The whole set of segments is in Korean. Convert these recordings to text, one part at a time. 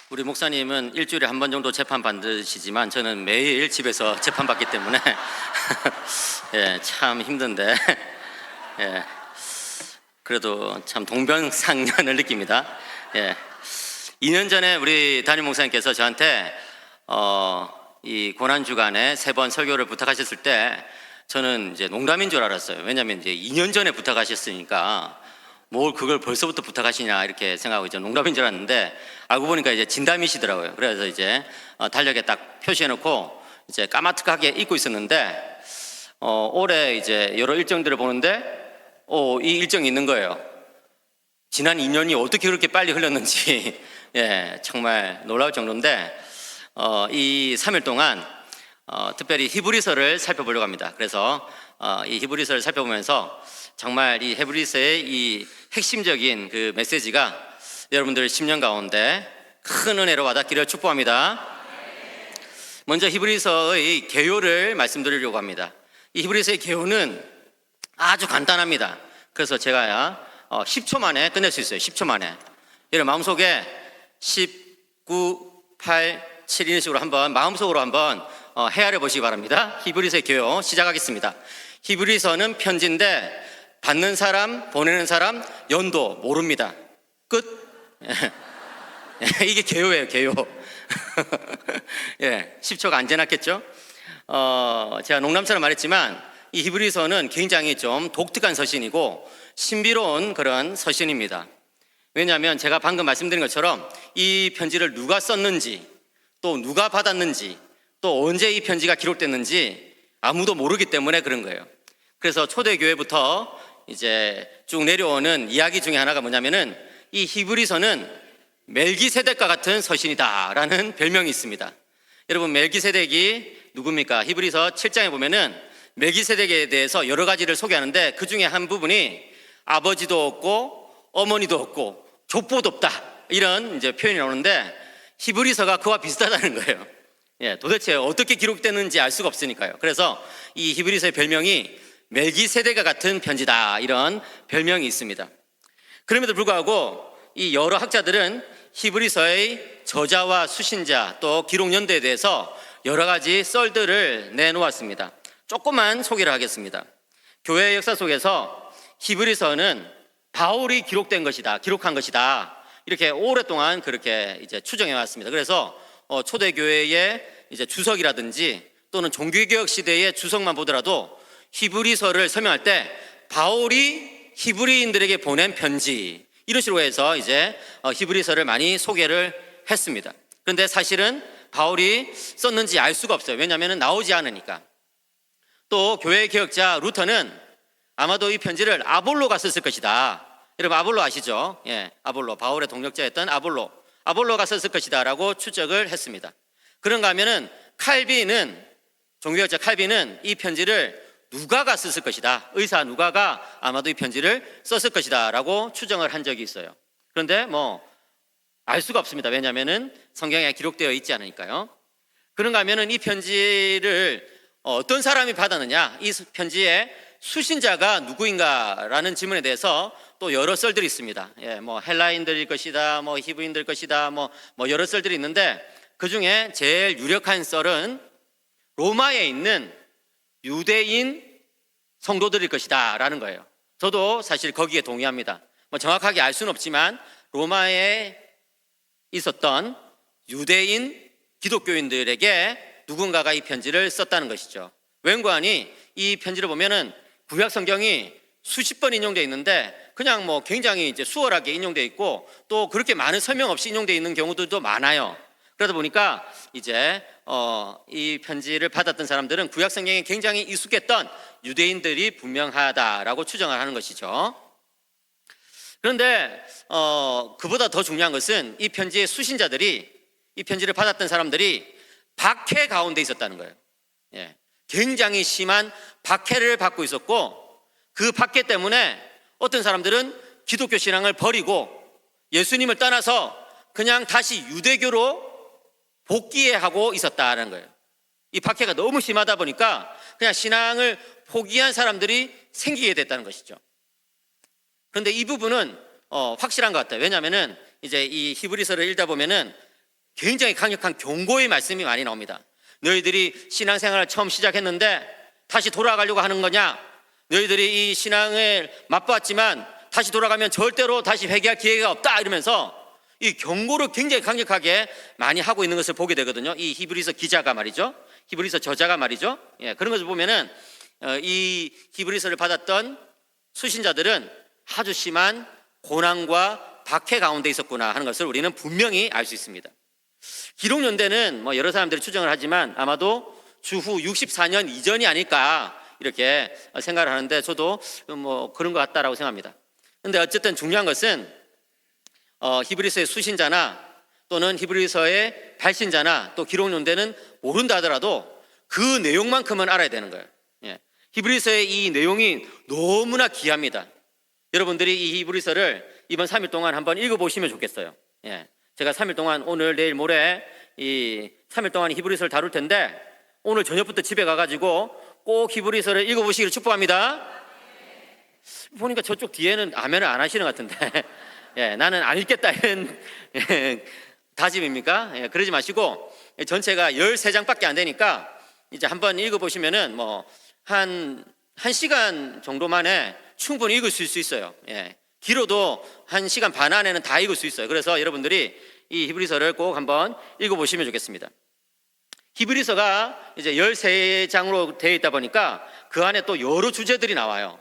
우리 목사님은 일주일에 한 번 정도 재판 받으시지만 저는 매일 집에서 재판 받기 때문에 예, 참 힘든데 예, 그래도 참 동병상련을 느낍니다. 예, 2년 전에 우리 담임 목사님께서 저한테 이 고난주간에 3번 설교를 부탁하셨을 때 저는 이제 농담인 줄 알았어요. 왜냐하면 이제 2년 전에 부탁하셨으니까 뭘 그걸 벌써부터 부탁하시냐 이렇게 생각하고 이제 농담인 줄 알았는데 알고 보니까 이제 진담이시더라고요. 그래서 이제 달력에 딱 표시해놓고 이제 까마득하게 잊고 있었는데 올해 이제 여러 일정들을 보는데 이 일정이 있는 거예요. 지난 2년이 어떻게 그렇게 빨리 흘렀는지 예, 정말 놀라울 정도인데 이 3일 동안 특별히 히브리서를 살펴보려고 합니다. 그래서 이 히브리서를 살펴보면서 정말 이 히브리서의 이 핵심적인 그 메시지가 여러분들 10년 가운데 큰 은혜로 와닿기를 축복합니다. 먼저 히브리서의 개요를 말씀드리려고 합니다. 이 히브리서의 개요는 아주 간단합니다. 그래서 제가 10초 만에 끝낼 수 있어요. 10초 만에. 여러분 마음속에 10, 9, 8, 7 이런 식으로 한번 마음속으로 한번 헤아려 보시기 바랍니다. 히브리서의 개요 시작하겠습니다. 히브리서는 편지인데 받는 사람, 보내는 사람, 연도 모릅니다. 끝. 이게 개요예요, 개요. 예, 10초가 안 지났겠죠? 제가 농담처럼 말했지만 이 히브리서는 굉장히 좀 독특한 서신이고 신비로운 그런 서신입니다. 왜냐하면 제가 방금 말씀드린 것처럼 이 편지를 누가 썼는지 또 누가 받았는지 또 언제 이 편지가 기록됐는지 아무도 모르기 때문에 그런 거예요. 그래서 초대교회부터 이제 쭉 내려오는 이야기 중에 하나가 뭐냐면은 이 히브리서는 멜기세덱과 같은 서신이다라는 별명이 있습니다. 여러분 멜기세덱이 누굽니까? 히브리서 7장에 보면은 멜기세덱에 대해서 여러 가지를 소개하는데 그 중에 한 부분이 아버지도 없고 어머니도 없고 족보도 없다 이런 이제 표현이 나오는데 히브리서가 그와 비슷하다는 거예요. 예, 도대체 어떻게 기록됐는지 알 수가 없으니까요. 그래서 이 히브리서의 별명이 멜기세덱과 같은 편지다 이런 별명이 있습니다. 그럼에도 불구하고 이 여러 학자들은 히브리서의 저자와 수신자 또 기록 연도에 대해서 여러 가지 썰들을 내놓았습니다. 조금만 소개를 하겠습니다. 교회 역사 속에서 히브리서는 바울이 기록된 것이다, 기록한 것이다 이렇게 오랫동안 그렇게 이제 추정해 왔습니다. 그래서 초대교회의 이제 주석이라든지 또는 종교개혁 시대의 주석만 보더라도 히브리서를 설명할 때 바울이 히브리인들에게 보낸 편지 이런 식으로 해서 이제 히브리서를 많이 소개를 했습니다. 그런데 사실은 바울이 썼는지 알 수가 없어요. 왜냐하면 나오지 않으니까. 또 교회 개혁자 루터는 아마도 이 편지를 아볼로가 썼을 것이다. 여러분 아볼로 아시죠? 예, 아볼로 바울의 동력자였던 아볼로가 썼을 것이다 라고 추적을 했습니다. 그런가 하면은 종교개혁자 칼빈은 이 편지를 누가가 썼을 것이다. 의사 누가가 아마도 이 편지를 썼을 것이다 라고 추정을 한 적이 있어요. 그런데 알 수가 없습니다. 왜냐하면 성경에 기록되어 있지 않으니까요. 그런가 하면 이 편지를 어떤 사람이 받았느냐, 이 편지의 수신자가 누구인가라는 질문에 대해서 또 여러 썰들이 있습니다. 예, 헬라인들일 것이다, 히브리인들 것이다, 여러 썰들이 있는데 그 중에 제일 유력한 썰은 로마에 있는 유대인 성도들일 것이다 라는 거예요. 저도 사실 거기에 동의합니다. 정확하게 알 수는 없지만 로마에 있었던 유대인 기독교인들에게 누군가가 이 편지를 썼다는 것이죠. 왠고하니 이 편지를 보면은 구약 성경이 수십 번 인용되어 있는데 그냥 굉장히 이제 수월하게 인용되어 있고 또 그렇게 많은 설명 없이 인용되어 있는 경우들도 많아요. 그러다 보니까 이제 이 편지를 받았던 사람들은 구약 성경에 굉장히 익숙했던 유대인들이 분명하다라고 추정을 하는 것이죠. 그런데 그보다 더 중요한 것은 이 편지의 수신자들이, 이 편지를 받았던 사람들이 박해 가운데 있었다는 거예요. 예, 굉장히 심한 박해를 받고 있었고 그 박해 때문에 어떤 사람들은 기독교 신앙을 버리고 예수님을 떠나서 그냥 다시 유대교로 복귀하고 있었다는 거예요. 이 박해가 너무 심하다 보니까 그냥 신앙을 포기한 사람들이 생기게 됐다는 것이죠. 그런데 이 부분은 확실한 것 같아요. 왜냐하면은 이제 이 히브리서를 읽다 보면은 굉장히 강력한 경고의 말씀이 많이 나옵니다. 너희들이 신앙생활을 처음 시작했는데 다시 돌아가려고 하는 거냐? 너희들이 이 신앙을 맛보았지만 다시 돌아가면 절대로 다시 회개할 기회가 없다, 이러면서 이 경고를 굉장히 강력하게 많이 하고 있는 것을 보게 되거든요. 이 히브리서 기자가 말이죠. 히브리서 저자가 말이죠. 그런 것을 보면은 이 히브리서를 받았던 수신자들은 아주 심한 고난과 박해 가운데 있었구나 하는 것을 우리는 분명히 알 수 있습니다. 기록연대는 여러 사람들이 추정을 하지만 아마도 주후 64년 이전이 아닐까 이렇게 생각을 하는데, 저도 그런 것 같다라고 생각합니다. 그런데 어쨌든 중요한 것은 히브리서의 수신자나 또는 히브리서의 발신자나 또 기록연대는 모른다 하더라도 그 내용만큼은 알아야 되는 거예요. 히브리서의 이 내용이 너무나 귀합니다. 여러분들이 이 히브리서를 이번 3일 동안 한번 읽어보시면 좋겠어요. 제가 3일 동안 오늘 내일 모레 이 3일 동안 히브리서를 다룰 텐데, 오늘 저녁부터 집에 가가지고 꼭 히브리서를 읽어보시기를 축복합니다. 보니까 저쪽 뒤에는 아멘을 안 하시는 것 같은데 나는 안 읽겠다 이런 다짐입니까? 그러지 마시고 전체가 13장밖에 안 되니까 이제 한번 읽어보시면은 한 시간 정도 만에 충분히 읽을 수 있어요. 길어도 1시간 반 안에는 다 읽을 수 있어요. 그래서 여러분들이 이 히브리서를 꼭 한번 읽어보시면 좋겠습니다. 히브리서가 이제 13장으로 되어 있다 보니까 그 안에 또 여러 주제들이 나와요.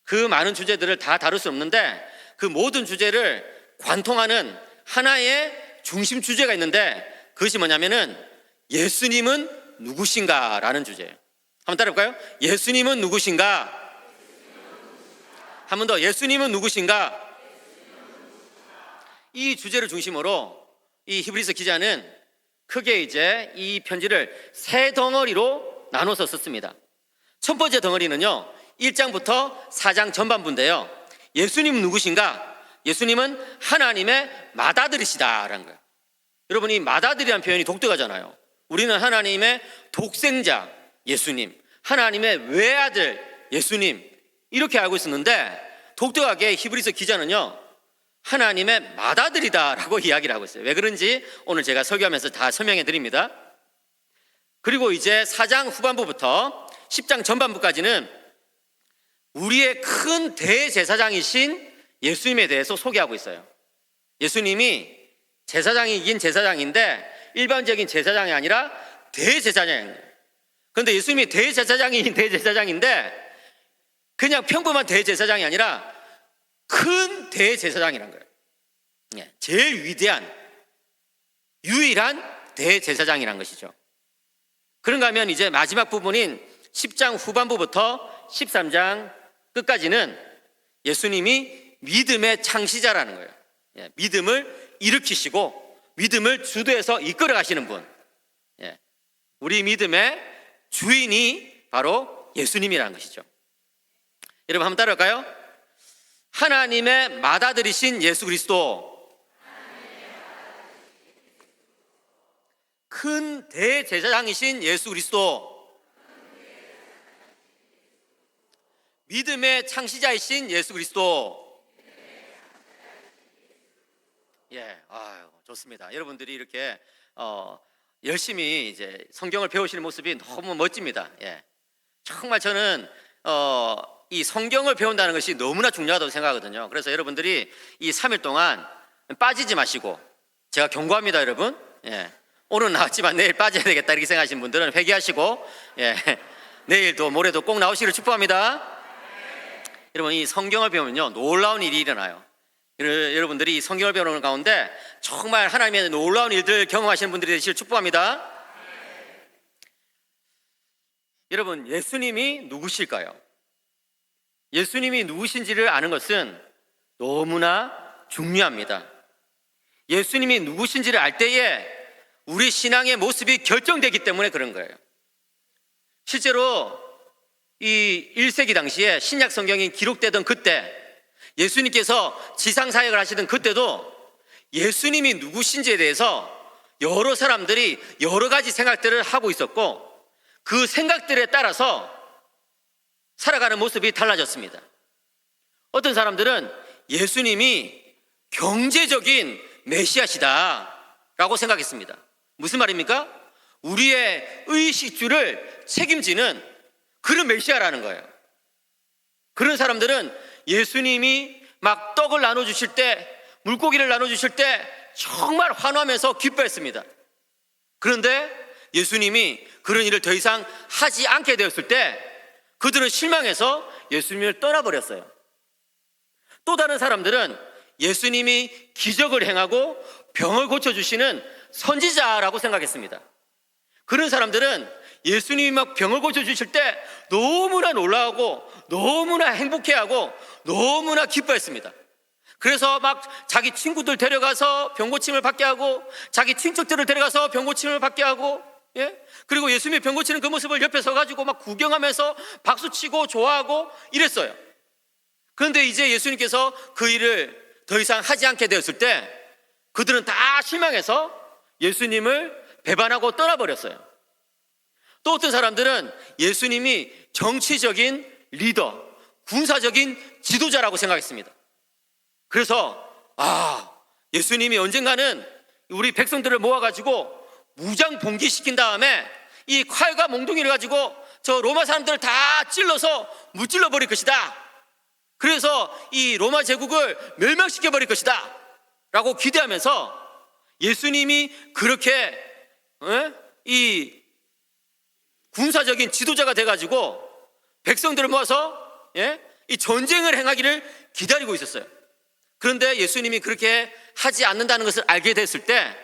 그 많은 주제들을 다 다룰 수 없는데 그 모든 주제를 관통하는 하나의 중심 주제가 있는데, 그것이 뭐냐면은 예수님은 누구신가 라는 주제예요. 한번 따라해볼까요? 예수님은 누구신가? 한 번 더, 예수님은 누구신가? 이 주제를 중심으로 이 히브리서 기자는 크게 이제 이 편지를 3덩어리로 나눠서 썼습니다. 첫 번째 덩어리는요, 1장부터 4장 전반부인데요, 예수님은 누구신가? 예수님은 하나님의 맏아들이시다라는 거예요. 여러분, 이 맏아들이라는 표현이 독특하잖아요. 우리는 하나님의 독생자 예수님, 하나님의 외아들 예수님, 이렇게 알고 있었는데 독특하게 히브리서 기자는요, 하나님의 맏아들이다라고 이야기를 하고 있어요. 왜 그런지 오늘 제가 설교하면서 다 설명해 드립니다. 그리고 이제 4장 후반부부터 10장 전반부까지는 우리의 큰 대제사장이신 예수님에 대해서 소개하고 있어요. 예수님이 제사장이긴 제사장인데 일반적인 제사장이 아니라 대제사장이에요. 그런데 예수님이 대제사장이긴 대제사장인데 그냥 평범한 대제사장이 아니라 큰 대제사장이란 거예요. 제일 위대한, 유일한 대제사장이란 것이죠. 그런가 하면 이제 마지막 부분인 10장 후반부부터 13장 끝까지는 예수님이 믿음의 창시자라는 거예요. 믿음을 일으키시고 믿음을 주도해서 이끌어 가시는 분, 우리 믿음의 주인이 바로 예수님이라는 것이죠. 여러분 한번 따라할까요? 하나님의 맏아들이신 예수 그리스도, 큰 대제사장이신 예수 그리스도, 믿음의 창시자이신 예수 그리스도. 좋습니다. 여러분들이 이렇게 열심히 이제 성경을 배우시는 모습이 너무 멋집니다. 정말 저는 이 성경을 배운다는 것이 너무나 중요하다고 생각하거든요. 그래서 여러분들이 이 3일 동안 빠지지 마시고, 제가 경고합니다, 여러분. 오늘 나왔지만 내일 빠져야 되겠다 이렇게 생각하시는 분들은 회개하시고 내일도 모레도 꼭 나오시기를 축복합니다. 여러분, 이 성경을 배우면요, 놀라운 일이 일어나요. 여러분들이 이 성경을 배우는 가운데 정말 하나님의 놀라운 일들 경험하시는 분들이 되시길 축복합니다. 여러분, 예수님이 누구실까요? 예수님이 누구신지를 아는 것은 너무나 중요합니다. 예수님이 누구신지를 알 때에 우리 신앙의 모습이 결정되기 때문에 그런 거예요. 실제로 이 1세기 당시에 신약 성경이 기록되던 그때, 예수님께서 지상사역을 하시던 그때도 예수님이 누구신지에 대해서 여러 사람들이 여러 가지 생각들을 하고 있었고, 그 생각들에 따라서 살아가는 모습이 달라졌습니다. 어떤 사람들은 예수님이 경제적인 메시아시다, 라고 생각했습니다. 무슨 말입니까? 우리의 의식주를 책임지는 그런 메시아라는 거예요. 그런 사람들은 예수님이 막 떡을 나눠주실 때, 물고기를 나눠주실 때 정말 환호하면서 기뻐했습니다. 그런데 예수님이 그런 일을 더 이상 하지 않게 되었을 때 그들은 실망해서 예수님을 떠나버렸어요. 또 다른 사람들은 예수님이 기적을 행하고 병을 고쳐주시는 선지자라고 생각했습니다. 그런 사람들은 예수님이 막 병을 고쳐주실 때 너무나 놀라고 너무나 행복해하고 너무나 기뻐했습니다. 그래서 막 자기 친구들 데려가서 병고침을 받게 하고 자기 친척들을 데려가서 병고침을 받게 하고, 그리고 예수님이 병 고치는 그 모습을 옆에 서가지고 막 구경하면서 박수치고 좋아하고 이랬어요. 그런데 이제 예수님께서 그 일을 더 이상 하지 않게 되었을 때 그들은 다 실망해서 예수님을 배반하고 떠나버렸어요. 또 어떤 사람들은 예수님이 정치적인 리더, 군사적인 지도자라고 생각했습니다. 그래서 예수님이 언젠가는 우리 백성들을 모아가지고 무장 봉기시킨 다음에 이 칼과 몽둥이를 가지고 저 로마 사람들을 다 찔러서 무찔러 버릴 것이다. 그래서 이 로마 제국을 멸망시켜 버릴 것이다 라고 기대하면서 예수님이 그렇게 이 군사적인 지도자가 돼가지고 백성들을 모아서 이 전쟁을 행하기를 기다리고 있었어요. 그런데 예수님이 그렇게 하지 않는다는 것을 알게 됐을 때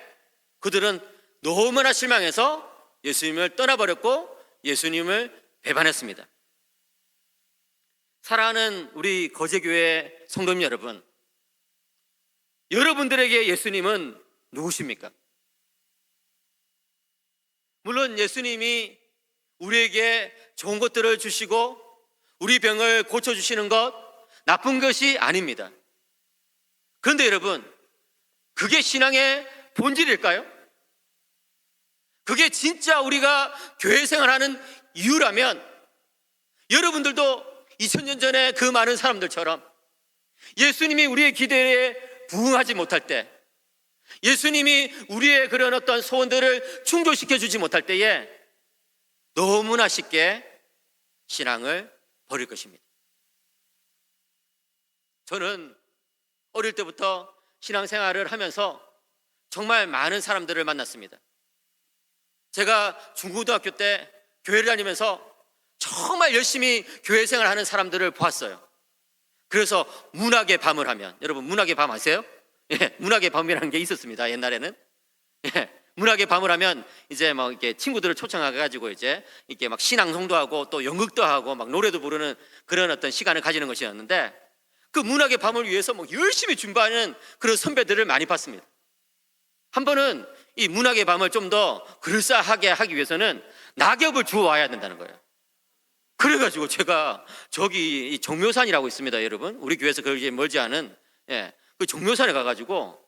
그들은 너무나 실망해서 예수님을 떠나버렸고 예수님을 배반했습니다. 사랑하는 우리 거제교회 성도님 여러분, 여러분들에게 예수님은 누구십니까? 물론 예수님이 우리에게 좋은 것들을 주시고 우리 병을 고쳐주시는 것 나쁜 것이 아닙니다. 그런데 여러분, 그게 신앙의 본질일까요? 그게 진짜 우리가 교회 생활하는 이유라면 여러분들도 2000년 전에 그 많은 사람들처럼 예수님이 우리의 기대에 부응하지 못할 때, 예수님이 우리의 그런 어떤 소원들을 충족시켜 주지 못할 때에 너무나 쉽게 신앙을 버릴 것입니다. 저는 어릴 때부터 신앙생활을 하면서 정말 많은 사람들을 만났습니다. 제가 중고등학교 때 교회를 다니면서 정말 열심히 교회 생활하는 사람들을 보았어요. 그래서 문학의 밤을 하면, 여러분 문학의 밤 아세요? 문학의 밤이라는 게 있었습니다. 옛날에는. 문학의 밤을 하면 이제 막 이렇게 친구들을 초청해가지고 이제 이렇게 막 신앙송도 하고 또 연극도 하고 막 노래도 부르는 그런 어떤 시간을 가지는 것이었는데, 그 문학의 밤을 위해서 막 열심히 준비하는 그런 선배들을 많이 봤습니다. 한 번은 이 문학의 밤을 좀 더 그럴싸하게 하기 위해서는 낙엽을 주워 와야 된다는 거예요. 그래가지고 제가 저기 이 정묘산이라고 있습니다, 여러분. 우리 교회에서 그렇게 멀지 않은 그 정묘산에 가가지고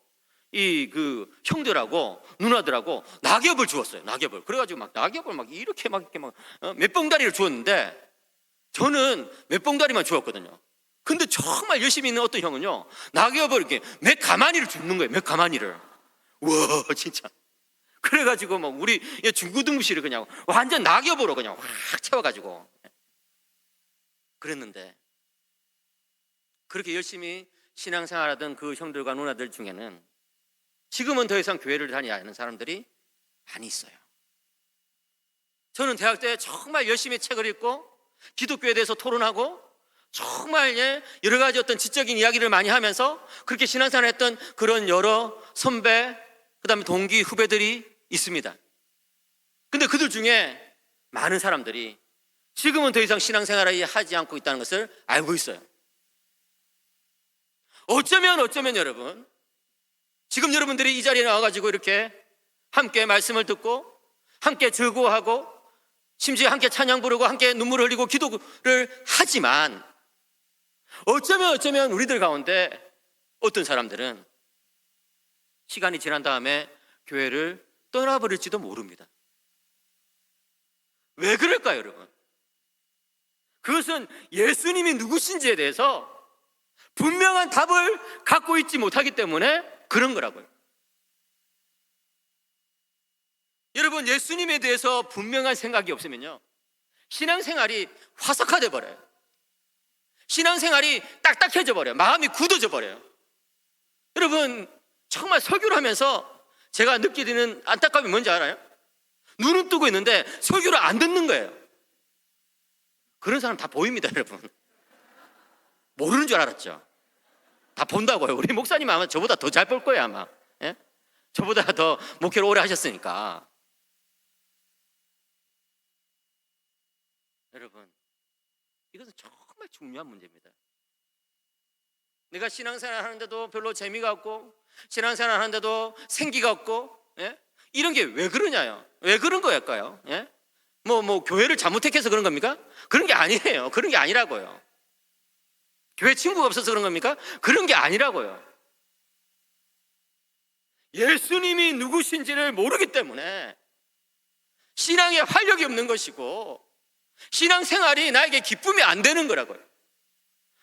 이 그 형들하고 누나들하고 낙엽을 주웠어요. 낙엽을. 그래가지고 막 낙엽을 막 이렇게 몇 봉다리를 주웠는데 저는 몇 봉다리만 주웠거든요. 근데 정말 열심히 있는 어떤 형은요, 낙엽을 이렇게 몇 가마니를 줍는 거예요. 몇 가마니를. 우와, 진짜. 그래가지고 막 우리 중고등부실을 그냥 완전 낙엽으로 그냥 확 채워가지고 그랬는데, 그렇게 열심히 신앙생활하던 그 형들과 누나들 중에는 지금은 더 이상 교회를 다니지 않는 사람들이 많이 있어요. 저는 대학 때 정말 열심히 책을 읽고 기독교에 대해서 토론하고 정말 여러 가지 어떤 지적인 이야기를 많이 하면서 그렇게 신앙생활을 했던 그런 여러 선배, 그 다음에 동기, 후배들이 있습니다. 근데 그들 중에 많은 사람들이 지금은 더 이상 신앙생활을 하지 않고 있다는 것을 알고 있어요. 어쩌면 여러분, 지금 여러분들이 이 자리에 나와가지고 이렇게 함께 말씀을 듣고 함께 즐거워하고 심지어 함께 찬양 부르고 함께 눈물 흘리고 기도를 하지만 어쩌면 우리들 가운데 어떤 사람들은 시간이 지난 다음에 교회를 떠나버릴지도 모릅니다. 왜 그럴까요, 여러분? 그것은 예수님이 누구신지에 대해서 분명한 답을 갖고 있지 못하기 때문에 그런 거라고요. 여러분, 예수님에 대해서 분명한 생각이 없으면요, 신앙생활이 화석화돼 버려요. 신앙생활이 딱딱해져 버려요. 마음이 굳어져 버려요. 여러분, 정말 설교를 하면서 제가 느끼는 안타까움이 뭔지 알아요? 눈은 뜨고 있는데 설교를 안 듣는 거예요. 그런 사람 다 보입니다, 여러분. 모르는 줄 알았죠? 다 본다고요. 우리 목사님 아마 저보다 더 잘 볼 거예요, 아마. 예? 저보다 더 목회를 오래 하셨으니까. 여러분, 이것은 정말 중요한 문제입니다. 내가 신앙생활 하는데도 별로 재미가 없고, 신앙생활 하는데도 생기가 없고, 예? 이런 게 왜 그러냐요? 왜 그런 거일까요? 예? 교회를 잘못 택해서 그런 겁니까? 그런 게 아니에요. 그런 게 아니라고요. 교회 친구가 없어서 그런 겁니까? 그런 게 아니라고요. 예수님이 누구신지를 모르기 때문에 신앙에 활력이 없는 것이고, 신앙생활이 나에게 기쁨이 안 되는 거라고요.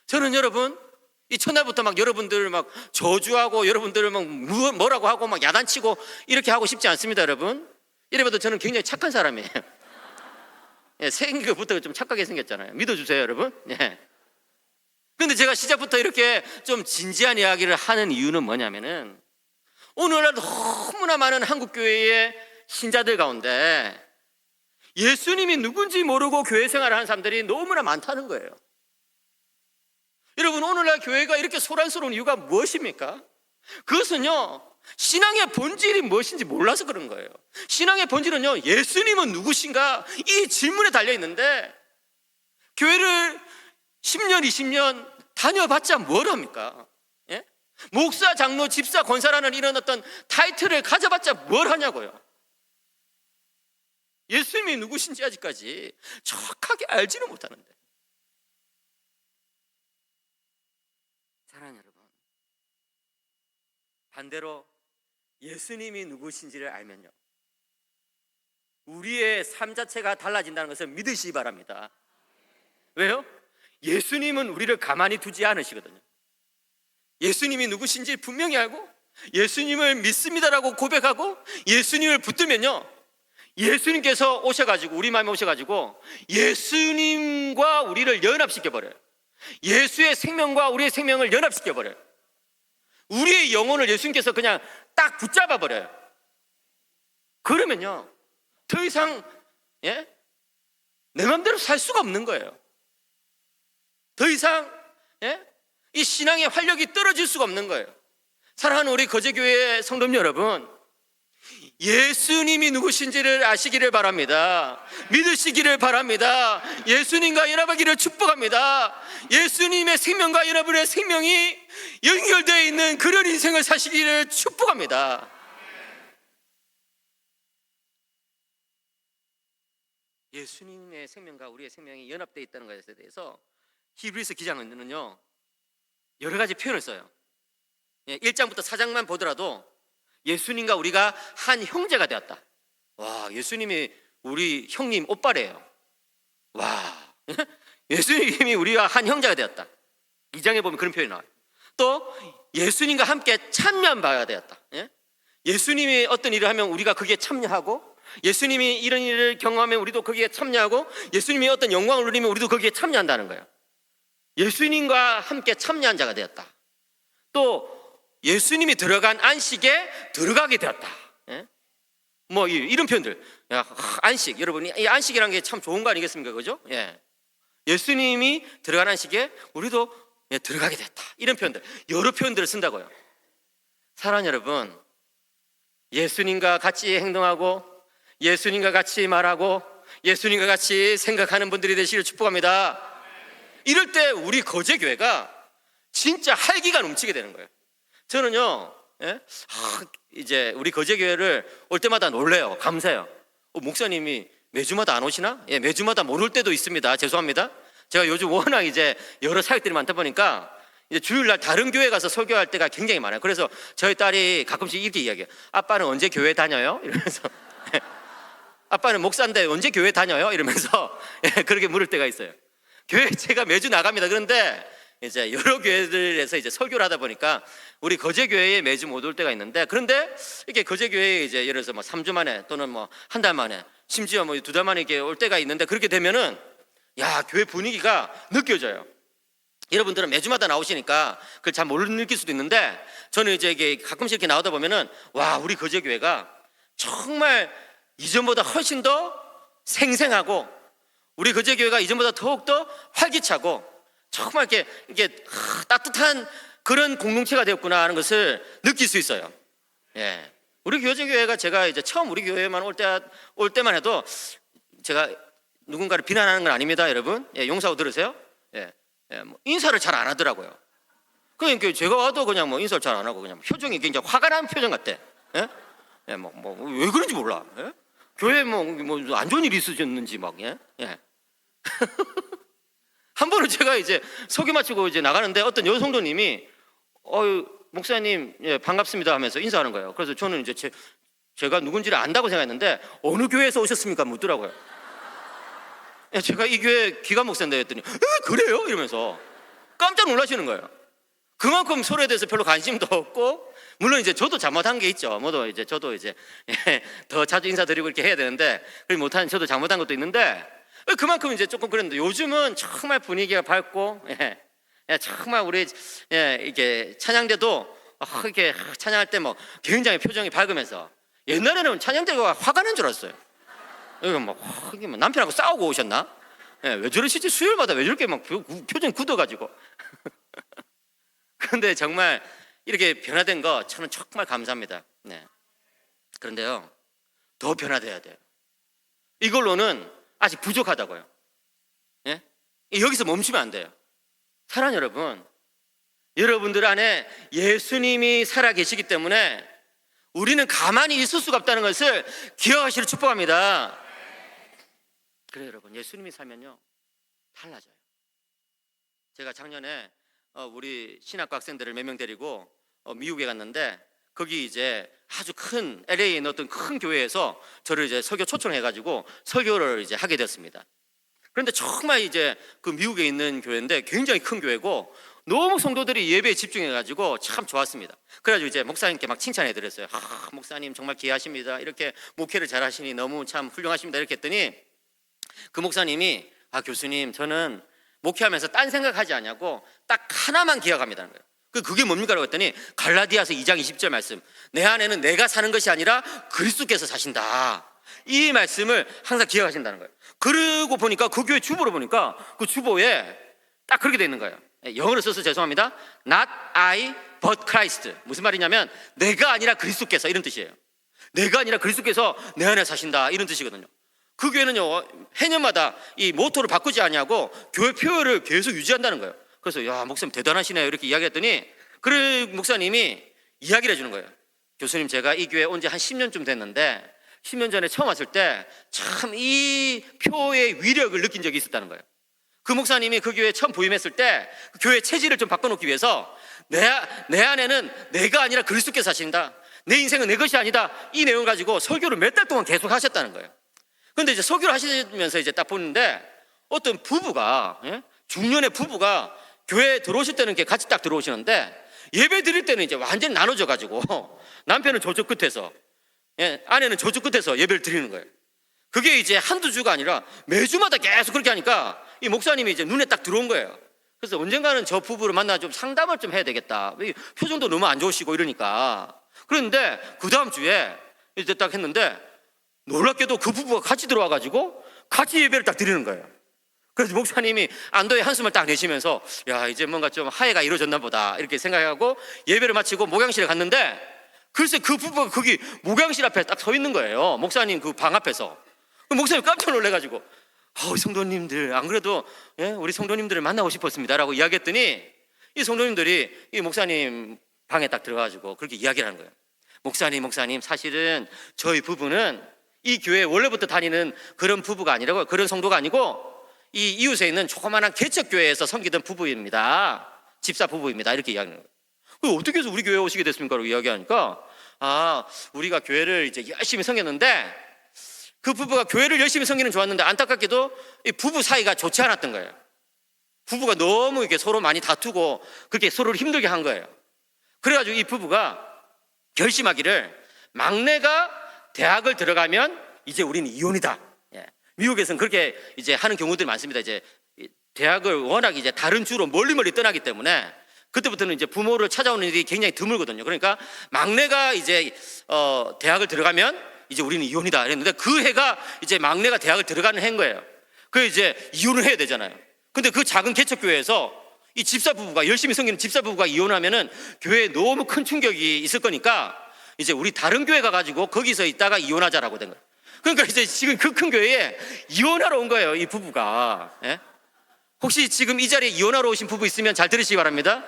저는 여러분, 이 첫날부터 막 여러분들을 막 저주하고 여러분들을 막 뭐라고 하고 막 야단치고 이렇게 하고 싶지 않습니다, 여러분. 이래봐도 저는 굉장히 착한 사람이에요. 예, 생긴 것부터 좀 착하게 생겼잖아요. 믿어주세요, 여러분. 예. 근데 제가 시작부터 이렇게 좀 진지한 이야기를 하는 이유는 뭐냐면은, 오늘날 너무나 많은 한국교회의 신자들 가운데 예수님이 누군지 모르고 교회 생활을 하는 사람들이 너무나 많다는 거예요. 여러분, 오늘날 교회가 이렇게 소란스러운 이유가 무엇입니까? 그것은요, 신앙의 본질이 무엇인지 몰라서 그런 거예요. 신앙의 본질은요, 예수님은 누구신가? 이 질문에 달려 있는데, 교회를 10년, 20년 다녀봤자 뭘 합니까? 예? 목사, 장로, 집사, 권사라는 이런 어떤 타이틀을 가져봤자 뭘 하냐고요. 예수님이 누구신지 아직까지 정확하게 알지는 못하는데. 사랑하는 여러분, 반대로 예수님이 누구신지를 알면요, 우리의 삶 자체가 달라진다는 것을 믿으시기 바랍니다. 왜요? 예수님은 우리를 가만히 두지 않으시거든요. 예수님이 누구신지 분명히 알고 예수님을 믿습니다라고 고백하고 예수님을 붙들면요, 예수님께서 오셔가지고, 우리 마음에 오셔가지고 예수님과 우리를 연합시켜버려요. 예수의 생명과 우리의 생명을 연합시켜버려요. 우리의 영혼을 예수님께서 그냥 딱 붙잡아버려요. 그러면요, 더 이상 내 마음대로 살 수가 없는 거예요. 더 이상 이 신앙의 활력이 떨어질 수가 없는 거예요. 사랑하는 우리 거제교회 성도 여러분, 예수님이 누구신지를 아시기를 바랍니다. 믿으시기를 바랍니다. 예수님과 연합하기를 축복합니다. 예수님의 생명과 여러분의 생명이 연결되어 있는 그런 인생을 사시기를 축복합니다. 예수님의 생명과 우리의 생명이 연합되어 있다는 것에 대해서 히브리서 기자는요, 여러 가지 표현을 써요. 1장부터 4장만 보더라도 예수님과 우리가 한 형제가 되었다. 와, 예수님이 우리 형님 오빠래요. 와, 예수님이 우리와 한 형제가 되었다. 2장에 보면 그런 표현이 나와요. 또 예수님과 함께 참여한 바가 되었다. 예수님이 어떤 일을 하면 우리가 거기에 참여하고, 예수님이 이런 일을 경험하면 우리도 거기에 참여하고, 예수님이 어떤 영광을 누리면 우리도 거기에 참여한다는 거예요. 예수님과 함께 참여한 자가 되었다. 또 예수님이 들어간 안식에 들어가게 되었다. 이런 표현들. 안식, 여러분이 이 안식이라는 게 참 좋은 거 아니겠습니까? 그죠? 예수님이 들어간 안식에 우리도 들어가게 됐다. 이런 표현들, 여러 표현들을 쓴다고요. 사랑하는 여러분, 예수님과 같이 행동하고 예수님과 같이 말하고 예수님과 같이 생각하는 분들이 되시길 축복합니다. 이럴 때 우리 거제교회가 진짜 활기가 넘치게 되는 거예요. 저는요, 이제 우리 거제교회를 올 때마다 놀래요. 감사해요. 목사님이 매주마다 안 오시나? 매주마다 못 올 때도 있습니다. 죄송합니다. 제가 요즘 워낙 이제 여러 사역들이 많다 보니까 이제 주일날 다른 교회 가서 설교할 때가 굉장히 많아요. 그래서 저희 딸이 가끔씩 이렇게 이야기해요. 아빠는 언제 교회 다녀요? 이러면서 아빠는 목사인데 언제 교회 다녀요? 이러면서 그렇게 물을 때가 있어요. 교회 제가 매주 나갑니다. 그런데 이제 여러 교회들에서 이제 설교를 하다 보니까 우리 거제교회에 매주 못 올 때가 있는데, 그런데 이렇게 거제교회에 이제 예를 들어서 뭐 3주 만에 또는 뭐 한 달 만에 심지어 뭐 2달 만에 이렇게 올 때가 있는데, 그렇게 되면은 야, 교회 분위기가 느껴져요. 여러분들은 매주마다 나오시니까 그걸 잘 못 느낄 수도 있는데, 저는 이제 이게 가끔씩 이렇게 나오다 보면은 와, 우리 거제교회가 정말 이전보다 훨씬 더 생생하고, 우리 거제교회가 이전보다 더욱더 활기차고, 정말 이게 따뜻한 그런 공동체가 되었구나 하는 것을 느낄 수 있어요. 예. 우리 거제교회가 제가 이제 처음 우리 교회만 올 때만 해도, 제가 누군가를 비난하는 건 아닙니다, 여러분. 예, 용서하고 들으세요. 예. 예, 뭐 인사를 잘 안 하더라고요. 그러니까 제가 와도 그냥 뭐 인사를 잘 안 하고 그냥 표정이 굉장히 화가 난 표정 같대. 예? 예, 왜 그런지 몰라. 예? 교회에 뭐 안 좋은 일이 있으셨는지 막, 예? 예. 한 번은 제가 이제 설교 마치고 이제 나가는데 어떤 여성도님이 목사님, 예, 반갑습니다 하면서 인사하는 거예요. 그래서 저는 이제 제가 누군지를 안다고 생각했는데 어느 교회에서 오셨습니까? 묻더라고요. 예, 제가 이 교회 기관 목사인데 했더니 그래요? 이러면서 깜짝 놀라시는 거예요. 그만큼 서로에 대해서 별로 관심도 없고, 물론 이제 저도 잘못한 게 있죠. 저도 이제 더 자주 인사드리고 이렇게 해야 되는데 그렇게 못하는 저도 잘못한 것도 있는데, 그만큼 이제 조금 그랬는데, 요즘은 정말 분위기가 밝고, 정말 우리 이게 찬양대도 이렇게 찬양할 때 뭐 굉장히 표정이 밝으면서, 옛날에는 찬양대가 화가 난 줄 알았어요. 이게 뭐 남편하고 싸우고 오셨나? 왜 저러시지? 수요일마다 왜 저렇게 막 표정이 굳어가지고. 그런데 정말 이렇게 변화된 거 저는 정말 감사합니다. 네. 그런데요, 더 변화돼야 돼요. 이걸로는 아직 부족하다고요. 예? 여기서 멈추면 안 돼요. 사랑하는 여러분, 여러분들 안에 예수님이 살아 계시기 때문에 우리는 가만히 있을 수가 없다는 것을 기억하시길 축복합니다. 그래요, 여러분. 예수님이 살면요, 달라져요. 제가 작년에 우리 신학과 학생들을 몇 명 데리고 미국에 갔는데, 거기 이제 아주 큰 LA에 있는 어떤 큰 교회에서 저를 이제 설교 초청해가지고 설교를 이제 하게 됐습니다. 그런데 정말 이제 그 미국에 있는 교회인데 굉장히 큰 교회고, 너무 성도들이 예배에 집중해가지고 참 좋았습니다. 그래가지고 이제 목사님께 막 칭찬해드렸어요. 목사님 정말 귀하십니다. 이렇게 목회를 잘하시니 너무 참 훌륭하십니다. 이렇게 했더니 그 목사님이 교수님, 저는 목회하면서 딴 생각하지 않냐고 딱 하나만 기억합니다는 거예요. 그게 뭡니까? 라고 했더니 갈라디아서 2장 20절 말씀, 내 안에는 내가 사는 것이 아니라 그리스도께서 사신다, 이 말씀을 항상 기억하신다는 거예요. 그러고 보니까 그 교회 주보를 보니까 그 주보에 딱 그렇게 돼 있는 거예요. 영어로 써서 죄송합니다. Not I but Christ. 무슨 말이냐면 내가 아니라 그리스도께서, 이런 뜻이에요. 내가 아니라 그리스도께서 내 안에 사신다, 이런 뜻이거든요. 그 교회는요, 해년마다 이 모토를 바꾸지 않냐고 교회 표어를 계속 유지한다는 거예요. 그래서 야, 목사님 대단하시네요, 이렇게 이야기했더니 그 목사님이 이야기를 해주는 거예요. 교수님, 제가 이 교회 온 지 한 10년쯤 됐는데 10년 전에 처음 왔을 때 참 이 표의 위력을 느낀 적이 있었다는 거예요. 그 목사님이 그 교회에 처음 부임했을 때 그 교회 체질을 좀 바꿔놓기 위해서 내 안에는 내가 아니라 그리스도께서 사신다, 내 인생은 내 것이 아니다, 이 내용을 가지고 설교를 몇 달 동안 계속 하셨다는 거예요. 그런데 이제 설교를 하시면서 이제 딱 보는데 어떤 부부가, 중년의 부부가 교회에 들어오실 때는 이렇게 같이 딱 들어오시는데, 예배 드릴 때는 이제 완전히 나눠져 가지고 남편은 저쪽 끝에서, 아내는 저쪽 끝에서 예배를 드리는 거예요. 그게 이제 한두 주가 아니라 매주마다 계속 그렇게 하니까 이 목사님이 이제 눈에 딱 들어온 거예요. 그래서 언젠가는 저 부부를 만나 좀 상담을 좀 해야 되겠다, 표정도 너무 안 좋으시고 이러니까. 그런데 그 다음 주에 이제 딱 했는데 놀랍게도 그 부부가 같이 들어와 가지고 같이 예배를 딱 드리는 거예요. 그래서 목사님이 안도의 한숨을 딱 내쉬면서 야, 이제 뭔가 좀 화해가 이루어졌나 보다, 이렇게 생각하고 예배를 마치고 목양실에 갔는데, 글쎄 그 부부가 거기 목양실 앞에 딱 서 있는 거예요. 목사님 그 방 앞에서. 목사님 깜짝 놀래가지고 성도님들, 안 그래도 우리 성도님들을 만나고 싶었습니다 라고 이야기했더니, 이 성도님들이 이 목사님 방에 딱 들어가가지고 그렇게 이야기를 하는 거예요. 목사님, 사실은 저희 부부는 이 교회에 원래부터 다니는 그런 부부가 아니라고, 그런 성도가 아니고 이 이웃에 있는 조그마한 개척교회에서 섬기던 부부입니다. 집사 부부입니다. 이렇게 이야기하는 거예요. 어떻게 해서 우리 교회에 오시게 됐습니까? 라고 이야기하니까 우리가 교회를 이제 열심히 섬겼는데, 그 부부가 교회를 열심히 섬기는 좋았는데 안타깝게도 이 부부 사이가 좋지 않았던 거예요. 부부가 너무 이렇게 서로 많이 다투고 그렇게 서로를 힘들게 한 거예요. 그래가지고 이 부부가 결심하기를, 막내가 대학을 들어가면 이제 우리는 이혼이다. 예. 미국에서는 그렇게 이제 하는 경우들이 많습니다. 이제 대학을 워낙 이제 다른 주로 멀리 떠나기 때문에 그때부터는 이제 부모를 찾아오는 일이 굉장히 드물거든요. 그러니까 막내가 이제 대학을 들어가면 이제 우리는 이혼이다 이랬는데, 그 해가 이제 막내가 대학을 들어가는 해인 거예요. 그 이제 이혼을 해야 되잖아요. 근데 그 작은 개척교회에서 이 집사 부부가, 열심히 섬기는 집사 부부가 이혼하면은 교회에 너무 큰 충격이 있을 거니까 이제 우리 다른 교회 가가지고 거기서 있다가 이혼하자라고 된 거예요. 그러니까 이제 지금 그 큰 교회에 이혼하러 온 거예요, 이 부부가. 예? 혹시 지금 이 자리에 이혼하러 오신 부부 있으면 잘 들으시기 바랍니다.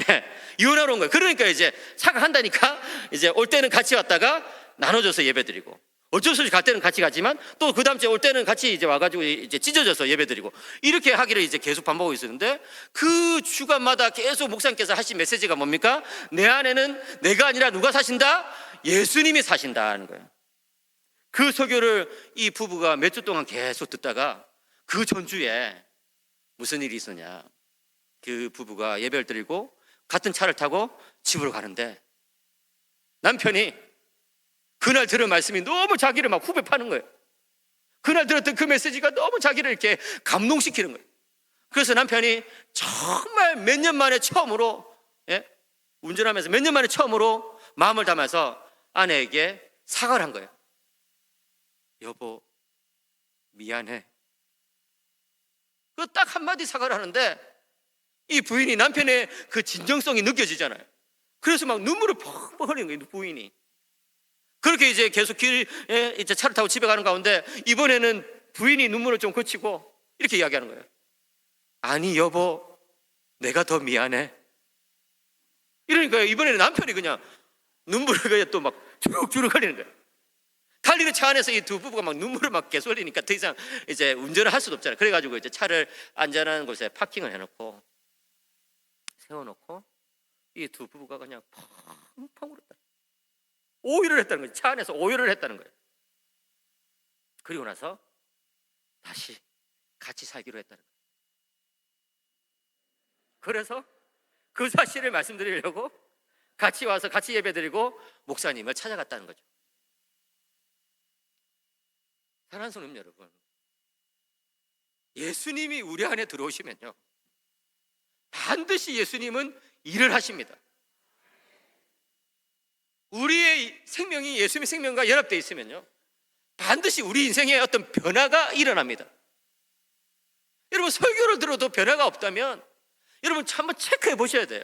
예, 이혼하러 온 거예요. 그러니까 이제 사각한다니까 이제 올 때는 같이 왔다가 나눠져서 예배드리고, 어쩔 수 없이 갈 때는 같이 가지만 또 그 다음 주에 올 때는 같이 이제 와가지고 이제 찢어져서 예배드리고, 이렇게 하기를 이제 계속 반복하고 있었는데, 그 주간마다 계속 목사님께서 하신 메시지가 뭡니까? 내 안에는 내가 아니라 누가 사신다? 예수님이 사신다는 거예요. 그 설교를 이 부부가 몇 주 동안 계속 듣다가 그 전주에 무슨 일이 있었냐, 그 부부가 예배를 드리고 같은 차를 타고 집으로 가는데 남편이 그날 들은 말씀이 너무 자기를 막 후배 파는 거예요. 그날 들었던 그 메시지가 너무 자기를 이렇게 감동시키는 거예요. 그래서 남편이 정말 몇 년 만에 처음으로, 예? 운전하면서 몇 년 만에 처음으로 마음을 담아서 아내에게 사과를 한 거예요. 여보, 미안해. 그 딱 한마디 사과를 하는데 이 부인이, 남편의 그 진정성이 느껴지잖아요. 그래서 막 눈물을 펑펑 흘리는 거예요, 부인이. 그렇게 이제 계속 길에 이제 차를 타고 집에 가는 가운데 이번에는 부인이 눈물을 좀 그치고 이렇게 이야기하는 거예요. 아니 여보, 내가 더 미안해. 이러니까 이번에는 남편이 그냥 눈물을 그냥 또 막 주룩주룩 흘리는 거예요. 달리는 차 안에서 이 두 부부가 막 눈물을 막 계속 흘리니까 더 이상 이제 운전을 할 수도 없잖아요. 그래가지고 이제 차를 안전한 곳에 파킹을 해놓고 세워놓고 이 두 부부가 그냥 펑펑 울었다. 오열을 했다는 거예요. 차 안에서 오열을 했다는 거예요. 그리고 나서 다시 같이 살기로 했다는 거예요. 그래서 그 사실을 말씀드리려고 같이 와서 같이 예배드리고 목사님을 찾아갔다는 거죠. 사랑하는 성도님 여러분, 예수님이 우리 안에 들어오시면요, 반드시 예수님은 일을 하십니다. 우리의 생명이 예수님의 생명과 연합되어 있으면요, 반드시 우리 인생에 어떤 변화가 일어납니다. 여러분, 설교를 들어도 변화가 없다면 여러분 한번 체크해 보셔야 돼요.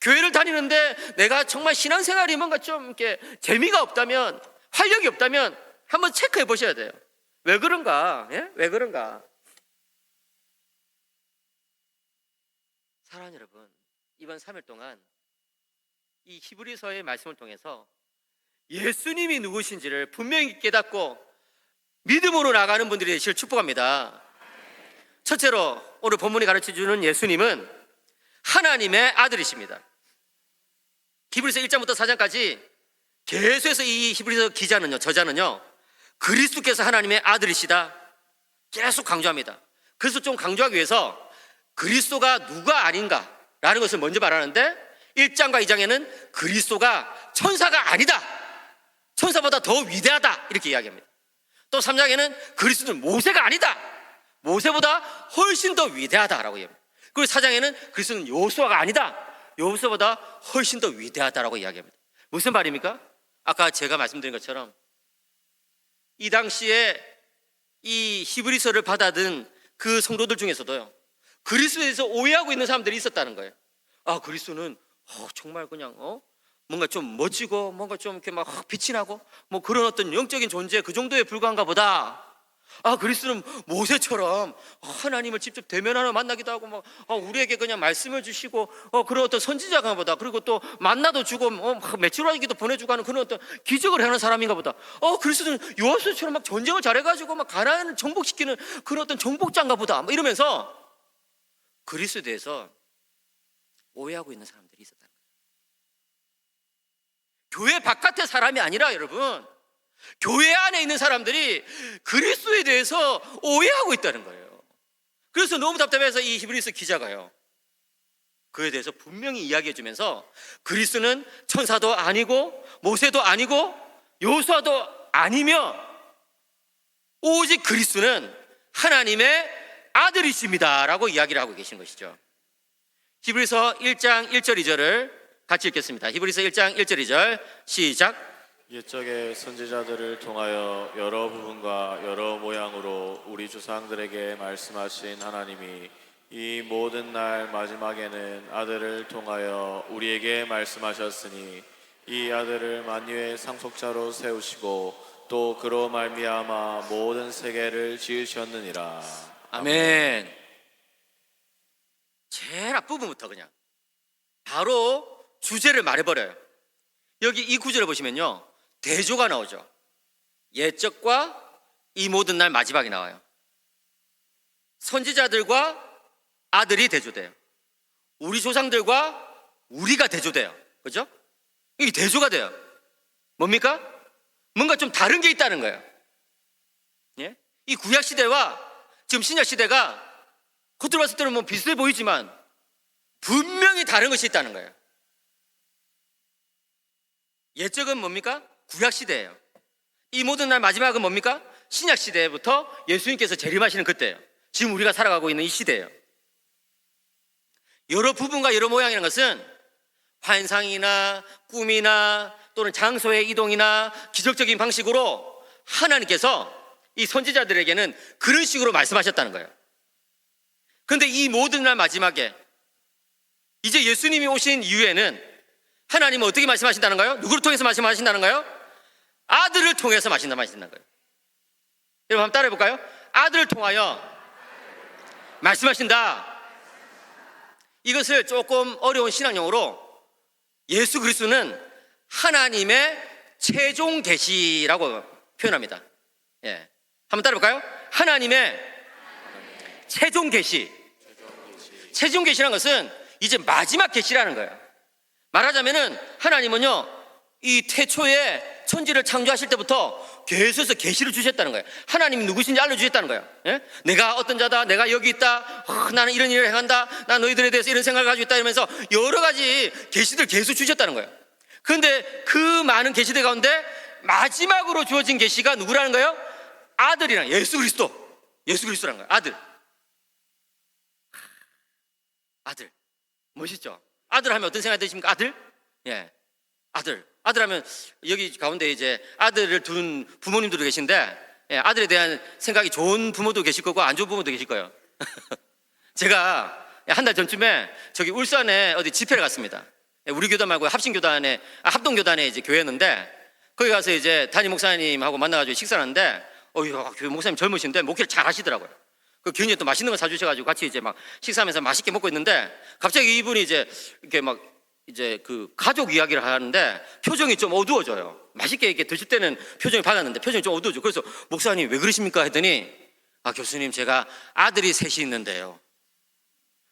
교회를 다니는데 내가 정말 신앙생활이 뭔가 좀 이렇게 재미가 없다면, 활력이 없다면 한번 체크해 보셔야 돼요. 왜 그런가? 예? 왜 그런가? 사랑하는 여러분, 이번 3일 동안 이 히브리서의 말씀을 통해서 예수님이 누구신지를 분명히 깨닫고 믿음으로 나가는 분들이 되시길 축복합니다. 첫째로 오늘 본문이 가르쳐주는 예수님은 하나님의 아들이십니다. 히브리서 1장부터 4장까지 계속해서 이 히브리서 기자는요, 저자는요, 그리스도께서 하나님의 아들이시다 계속 강조합니다. 그래서 좀 강조하기 위해서 그리스도가 누가 아닌가라는 것을 먼저 말하는데, 1장과 2장에는 그리스도가 천사가 아니다, 천사보다 더 위대하다 이렇게 이야기합니다. 또 3장에는 그리스도는 모세가 아니다, 모세보다 훨씬 더 위대하다라고 이야기합니다. 그리고 4장에는 그리스도는 여호수아가 아니다, 여호수아보다 훨씬 더 위대하다라고 이야기합니다. 무슨 말입니까? 아까 제가 말씀드린 것처럼 이 당시에 이 히브리서를 받아든 그 성도들 중에서도요, 그리스도에 대해서 오해하고 있는 사람들이 있었다는 거예요. 아, 그리스도는 정말 그냥 뭔가 좀 멋지고 뭔가 좀 이렇게 막 빛이 나고 뭐 그런 어떤 영적인 존재, 그 정도에 불과한가 보다. 아, 그리스도는 모세처럼 하나님을 직접 대면하러 만나기도 하고 뭐 우리에게 그냥 말씀을 주시고 그런 어떤 선지자가 보다. 그리고 또 만나도 주고 메추라기도 보내주고 하는 그런 어떤 기적을 하는 사람인가 보다. 그리스도는 요한수처럼 막 전쟁을 잘해가지고 막 가나안을 정복시키는 그런 어떤 정복자인가 보다. 뭐 이러면서 그리스도에 대해서 오해하고 있는 사람들이 있었다는 거예요. 교회 바깥의 사람이 아니라 여러분, 교회 안에 있는 사람들이 그리스도에 대해서 오해하고 있다는 거예요. 그래서 너무 답답해서 이 히브리서 기자가요, 그에 대해서 분명히 이야기해 주면서 그리스는 천사도 아니고 모세도 아니고 여호수아도 아니며 오직 그리스는 하나님의 아들이십니다 라고 이야기를 하고 계신 것이죠. 히브리서 1장 1절 2절을 같이 읽겠습니다. 히브리서 1장 1절 2절 시작. 옛적의 선지자들을 통하여 여러 부분과 여러 모양으로 우리 조상들에게 말씀하신 하나님이 이 모든 날 마지막에는 아들을 통하여 우리에게 말씀하셨으니 이 아들을 만유의 상속자로 세우시고 또 그로 말미암아 모든 세계를 지으셨느니라. 아멘. 제일 앞부분부터 그냥 바로 주제를 말해버려요. 여기 이 구절을 보시면요, 대조가 나오죠. 옛적과 이 모든 날 마지막이 나와요. 선지자들과 아들이 대조돼요. 우리 조상들과 우리가 대조돼요. 그죠? 이게 대조가 돼요. 뭡니까? 뭔가 좀 다른 게 있다는 거예요. 예? 이 구약 시대와 지금 신약 시대가 겉으로 봤을 때는 뭐 비슷해 보이지만 분명히 다른 것이 있다는 거예요. 옛적은 뭡니까? 구약 시대예요. 이 모든 날 마지막은 뭡니까? 신약 시대부터 예수님께서 재림하시는 그때예요. 지금 우리가 살아가고 있는 이 시대예요. 여러 부분과 여러 모양이라는 것은 환상이나 꿈이나 또는 장소의 이동이나 기적적인 방식으로 하나님께서 이 선지자들에게는 그런 식으로 말씀하셨다는 거예요. 그런데 이 모든 날 마지막에 이제 예수님이 오신 이후에는 하나님은 어떻게 말씀하신다는 거예요? 누구를 통해서 말씀하신다는 거예요? 아들을 통해서 말씀하신다는 거예요. 여러분 한번 따라해 볼까요? 아들을 통하여 말씀하신다. 이것을 조금 어려운 신학용어로 예수 그리스도는 하나님의 최종 계시라고 표현합니다. 예, 한번 따라해 볼까요? 하나님의 최종 계시. 최종 계시라는 것은 이제 마지막 계시라는 거예요. 말하자면은 하나님은요, 이 태초에 천지를 창조하실 때부터 계속해서 계시를 주셨다는 거예요. 하나님이 누구신지 알려주셨다는 거예요. 예? 내가 어떤 자다, 내가 여기 있다, 나는 이런 일을 행한다, 나 너희들에 대해서 이런 생각을 가지고 있다 이러면서 여러 가지 계시들 계속 주셨다는 거예요. 그런데 그 많은 계시들 가운데 마지막으로 주어진 계시가 누구라는 거예요? 아들이라는 거예요. 예수 그리스도라는 거예요. 아들 멋있죠? 아들 하면 어떤 생각이 드십니까? 아들? 예, 아들 하면 여기 가운데 이제 아들을 둔 부모님들도 계신데, 예, 아들에 대한 생각이 좋은 부모도 계실 거고 안 좋은 부모도 계실 거예요. 제가 한 달 전쯤에 저기 울산에 어디 집회를 갔습니다. 우리 교단 말고 합동교단에 이제 교회였는데, 거기 가서 이제 담임 목사님하고 만나가지고 식사를 하는데, 교회 목사님 젊으신데 목회를 잘 하시더라고요. 그 괜히 또 맛있는 거 사주셔가지고 같이 이제 막 식사하면서 맛있게 먹고 있는데, 갑자기 이분이 이제 이렇게 막 이제 그 가족 이야기를 하는데 표정이 좀 어두워져요. 맛있게 이렇게 드실 때는 표정이 밝았는데 표정이 좀 어두워져. 그래서 목사님 왜 그러십니까 했더니, 교수님 제가 아들이 셋이 있는데요.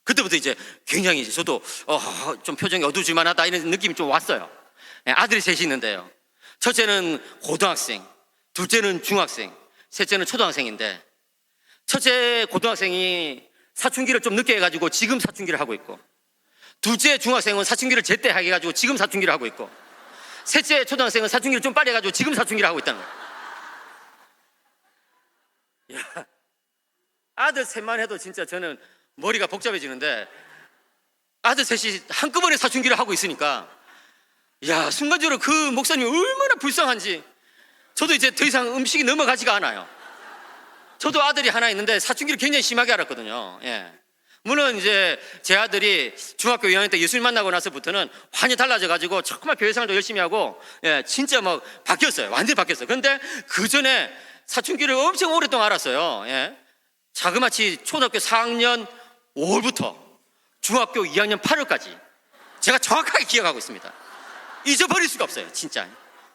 그때부터 이제 굉장히 이제 저도 좀 표정이 어두워질만 하다 이런 느낌이 좀 왔어요. 아들이 셋이 있는데요. 첫째는 고등학생, 둘째는 중학생, 셋째는 초등학생인데, 첫째 고등학생이 사춘기를 좀 늦게 해가지고 지금 사춘기를 하고 있고, 둘째 중학생은 사춘기를 제때 하게 해가지고 지금 사춘기를 하고 있고, 셋째 초등학생은 사춘기를 좀 빨리 해가지고 지금 사춘기를 하고 있다는 거예요. 야, 아들 셋만 해도 진짜 저는 머리가 복잡해지는데, 아들 셋이 한꺼번에 사춘기를 하고 있으니까, 야, 순간적으로 그 목사님이 얼마나 불쌍한지. 저도 이제 더 이상 음식이 넘어가지가 않아요. 저도 아들이 하나 있는데 사춘기를 굉장히 심하게 앓았거든요. 예. 물론 이제 제 아들이 중학교 2학년 때 예수님 만나고 나서부터는 완전히 달라져가지고 정말 교회 생활도 열심히 하고, 예, 진짜 막 바뀌었어요. 완전히 바뀌었어요. 그런데 그 전에 사춘기를 엄청 오랫동안 앓았어요. 예. 자그마치 초등학교 4학년 5월부터 중학교 2학년 8월까지 제가 정확하게 기억하고 있습니다. 잊어버릴 수가 없어요, 진짜.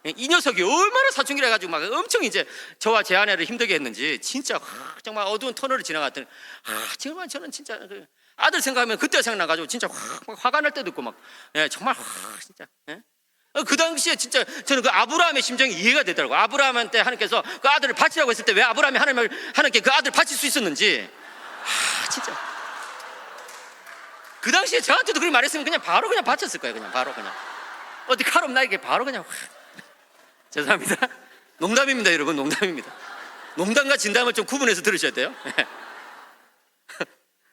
이 녀석이 얼마나 사춘기를 해가지고 막 엄청 이제 저와 제 아내를 힘들게 했는지, 진짜 정말 어두운 터널을 지나갔더니, 정말 저는 진짜 아들 생각하면 그때 생각나가지고 진짜 화가 날 때도 있고 막, 예, 정말 진짜. 예? 그 당시에 진짜 저는 그 아브라함의 심정이 이해가 되더라고요. 아브라함한테 하나님께서 그 아들을 바치라고 했을 때 왜 아브라함이 하나님께 그 아들을 바칠 수 있었는지, 진짜. 그 당시에 저한테도 그렇게 말했으면 그냥 바로 그냥 바쳤을 거예요. 그냥 바로 그냥. 어디 칼 없나 이게 바로 그냥 확. 죄송합니다. 농담입니다, 여러분. 농담입니다. 농담과 진담을 좀 구분해서 들으셔야 돼요.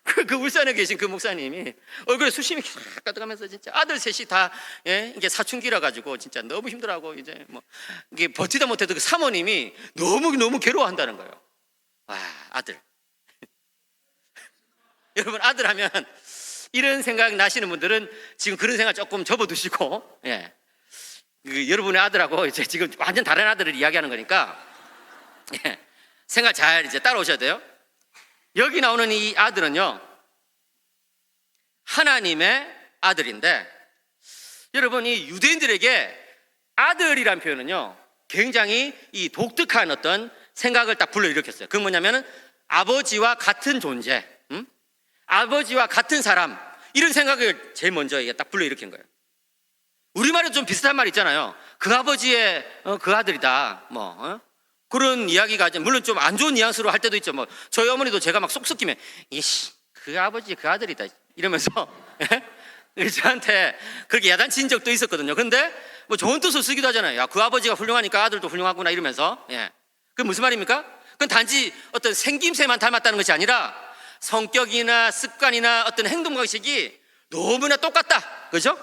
그 울산에 계신 그 목사님이 얼굴에 수심이 가득하면서 진짜 아들 셋이 다 이게 사춘기라 가지고 진짜 너무 힘들어하고 이제 뭐 이게 버티다 못해도 그 사모님이 너무 괴로워한다는 거예요. 와, 아들. 여러분, 아들 하면 이런 생각 나시는 분들은 지금 그런 생각 조금 접어두시고, 여러분의 아들하고 이제 지금 완전 다른 아들을 이야기하는 거니까, 생각 잘 이제 따라오셔야 돼요. 여기 나오는 이 아들은요, 하나님의 아들인데, 여러분, 이 유대인들에게 아들이란 표현은요, 굉장히 이 독특한 어떤 생각을 딱 불러일으켰어요. 그건 뭐냐면은 아버지와 같은 존재, 아버지와 같은 사람, 이런 생각을 제일 먼저 이게 딱 불러일으킨 거예요. 우리말에도 좀 비슷한 말 있잖아요. 그 아버지의 그 아들이다. 그런 이야기가 물론 좀 안 좋은 뉘앙스로 할 때도 있죠. 저희 어머니도 제가 막 속 썩이면 이씨 그 아버지 그 아들이다 이러면서 저한테 그렇게 야단친 적도 있었거든요. 근데 뭐 좋은 뜻으로 쓰기도 하잖아요. 야, 그 아버지가 훌륭하니까 아들도 훌륭하구나 이러면서. 그게 무슨 말입니까? 그건 단지 어떤 생김새만 닮았다는 것이 아니라 성격이나 습관이나 어떤 행동 방식이 너무나 똑같다. 그죠?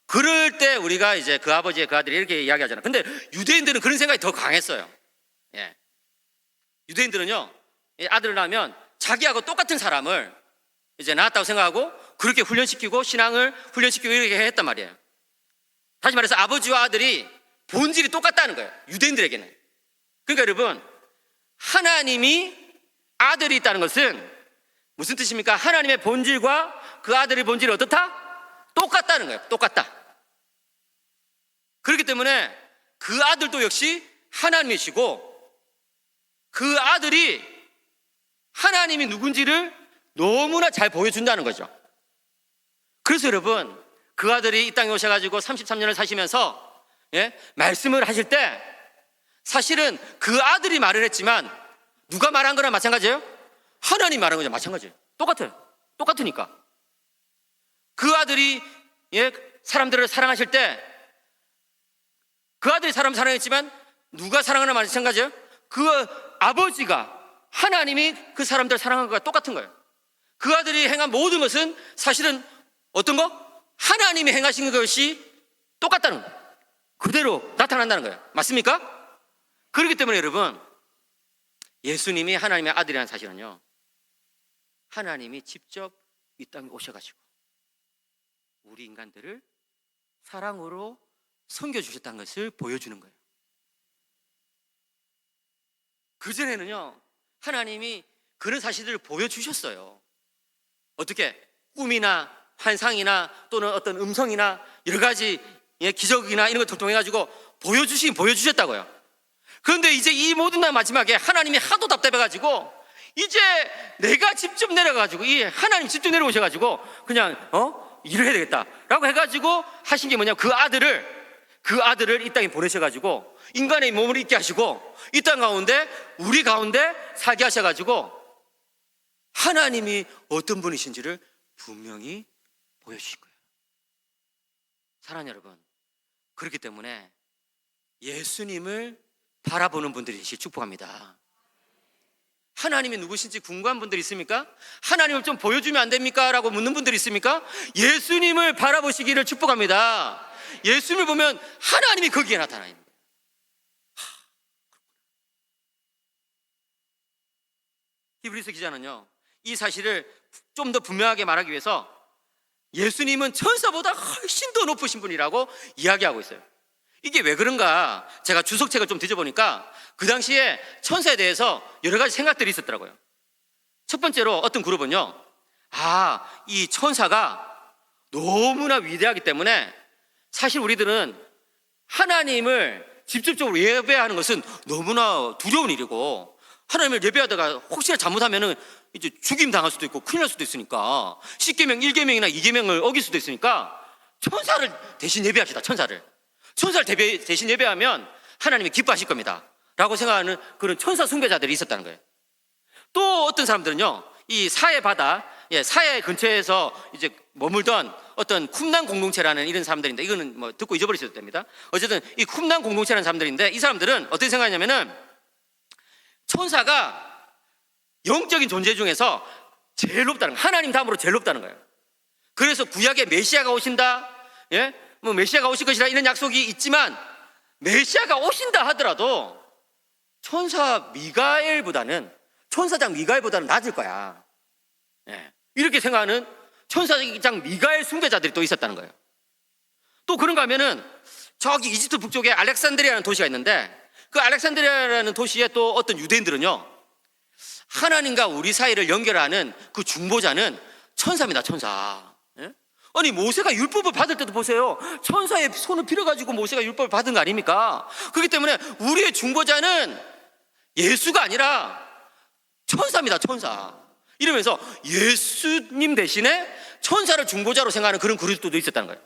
그럴 때 우리가 이제 그 아버지의 그 아들이 이렇게 이야기하잖아요. 근데 유대인들은 그런 생각이 더 강했어요. 유대인들은요, 아들을 낳으면 자기하고 똑같은 사람을 이제 낳았다고 생각하고 그렇게 훈련시키고 신앙을 훈련시키고 이렇게 했단 말이에요. 다시 말해서 아버지와 아들이 본질이 똑같다는 거예요. 유대인들에게는. 그러니까 여러분, 하나님이 아들이 있다는 것은 무슨 뜻입니까? 하나님의 본질과 그 아들의 본질이 어떻다? 똑같다는 거예요. 똑같다. 그렇기 때문에 그 아들도 역시 하나님이시고 그 아들이 하나님이 누군지를 너무나 잘 보여준다는 거죠. 그래서 여러분, 그 아들이 이 땅에 오셔가지고 33년을 사시면서 말씀을 하실 때 사실은 그 아들이 말을 했지만 누가 말한 거나 마찬가지예요? 하나님 말한 거죠. 마찬가지예요. 똑같아요. 똑같으니까. 그 아들이 사람들을 사랑하실 때 그 아들이 사람 사랑했지만 누가 사랑하나 마찬가지예요. 그 아버지가 하나님이 그 사람들을 사랑한 것과 똑같은 거예요. 그 아들이 행한 모든 것은 사실은 어떤 거? 하나님이 행하신 것이 똑같다는 거예요. 그대로 나타난다는 거예요. 맞습니까? 그렇기 때문에 여러분, 예수님이 하나님의 아들이라는 사실은요, 하나님이 직접 이 땅에 오셔가지고 우리 인간들을 사랑으로 섬겨주셨다는 것을 보여주는 거예요. 그전에는요, 하나님이 그런 사실들을 보여주셨어요. 어떻게? 꿈이나 환상이나 또는 어떤 음성이나 여러 가지 기적이나 이런 것들을 통해 가지고 보여주셨다고요. 그런데 이제 이 모든 날 마지막에 하나님이 하도 답답해가지고 이제 내가 직접 내려가지고 이 하나님 직접 내려오셔가지고 그냥 일을 해야 되겠다라고 해가지고 하신 게 뭐냐면 그 아들을 이 땅에 보내셔가지고 인간의 몸을 있게 하시고 이 땅 가운데 우리 가운데 살게 하셔가지고 하나님이 어떤 분이신지를 분명히 보여주신 거예요. 사랑하는 여러분, 그렇기 때문에 예수님을 바라보는 분들이시 축복합니다. 하나님이 누구신지 궁금한 분들 있습니까? 하나님을 좀 보여주면 안 됩니까? 라고 묻는 분들 있습니까? 예수님을 바라보시기를 축복합니다. 예수님을 보면 하나님이 거기에 나타나는 거예요. 히브리서 기자는요, 이 사실을 좀 더 분명하게 말하기 위해서 예수님은 천사보다 훨씬 더 높으신 분이라고 이야기하고 있어요. 이게 왜 그런가? 제가 주석책을 좀 뒤져보니까 그 당시에 천사에 대해서 여러 가지 생각들이 있었더라고요. 첫 번째로 어떤 그룹은요, 이 천사가 너무나 위대하기 때문에 사실 우리들은 하나님을 직접적으로 예배하는 것은 너무나 두려운 일이고, 하나님을 예배하다가 혹시나 잘못하면은 이제 죽임 당할 수도 있고 큰일 날 수도 있으니까 10계명 1계명이나 2계명을 어길 수도 있으니까 천사를 대신 예배합시다. 천사를 대신 예배하면 하나님이 기뻐하실 겁니다 라고 생각하는 그런 천사 숭배자들이 있었다는 거예요. 또 어떤 사람들은요, 이 사해 바다, 사해 근처에서 이제 머물던 어떤 쿰난 공동체라는 이런 사람들인데, 이거는 뭐 듣고 잊어버리셔도 됩니다. 어쨌든 이 쿰난 공동체라는 사람들인데, 이 사람들은 어떻게 생각하냐면은 천사가 영적인 존재 중에서 제일 높다는 거예요. 하나님 다음으로 제일 높다는 거예요. 그래서 구약에 메시아가 오신다, 뭐 메시아가 오실 것이라 이런 약속이 있지만, 메시아가 오신다 하더라도 천사장 미가엘보다는 낮을 거야. 이렇게 생각하는 천사장 미가엘 숭배자들이 또 있었다는 거예요. 또 그런가 하면은 저기 이집트 북쪽에 알렉산드리아라는 도시가 있는데, 그 알렉산드리아라는 도시에 또 어떤 유대인들은요, 하나님과 우리 사이를 연결하는 그 중보자는 천사입니다. 천사. 아니 모세가 율법을 받을 때도 보세요, 천사의 손을 빌어가지고 모세가 율법을 받은 거 아닙니까? 그렇기 때문에 우리의 중보자는 예수가 아니라 천사입니다. 천사. 이러면서 예수님 대신에 천사를 중보자로 생각하는 그런 그리스도도 있었다는 거예요.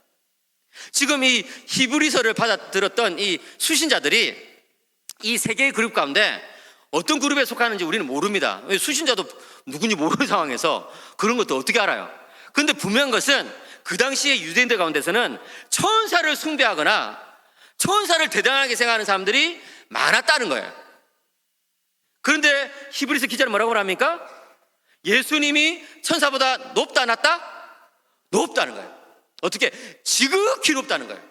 지금 이 히브리서를 받아들었던 이 수신자들이 이 세 개의 그룹 가운데 어떤 그룹에 속하는지 우리는 모릅니다. 수신자도 누군지 모르는 상황에서 그런 것도 어떻게 알아요? 근데 분명한 것은 그 당시에 유대인들 가운데서는 천사를 숭배하거나 천사를 대단하게 생각하는 사람들이 많았다는 거예요. 그런데 히브리서 기자는 뭐라고 합니까? 예수님이 천사보다 높다 낮다? 높다는 거예요. 어떻게? 지극히 높다는 거예요.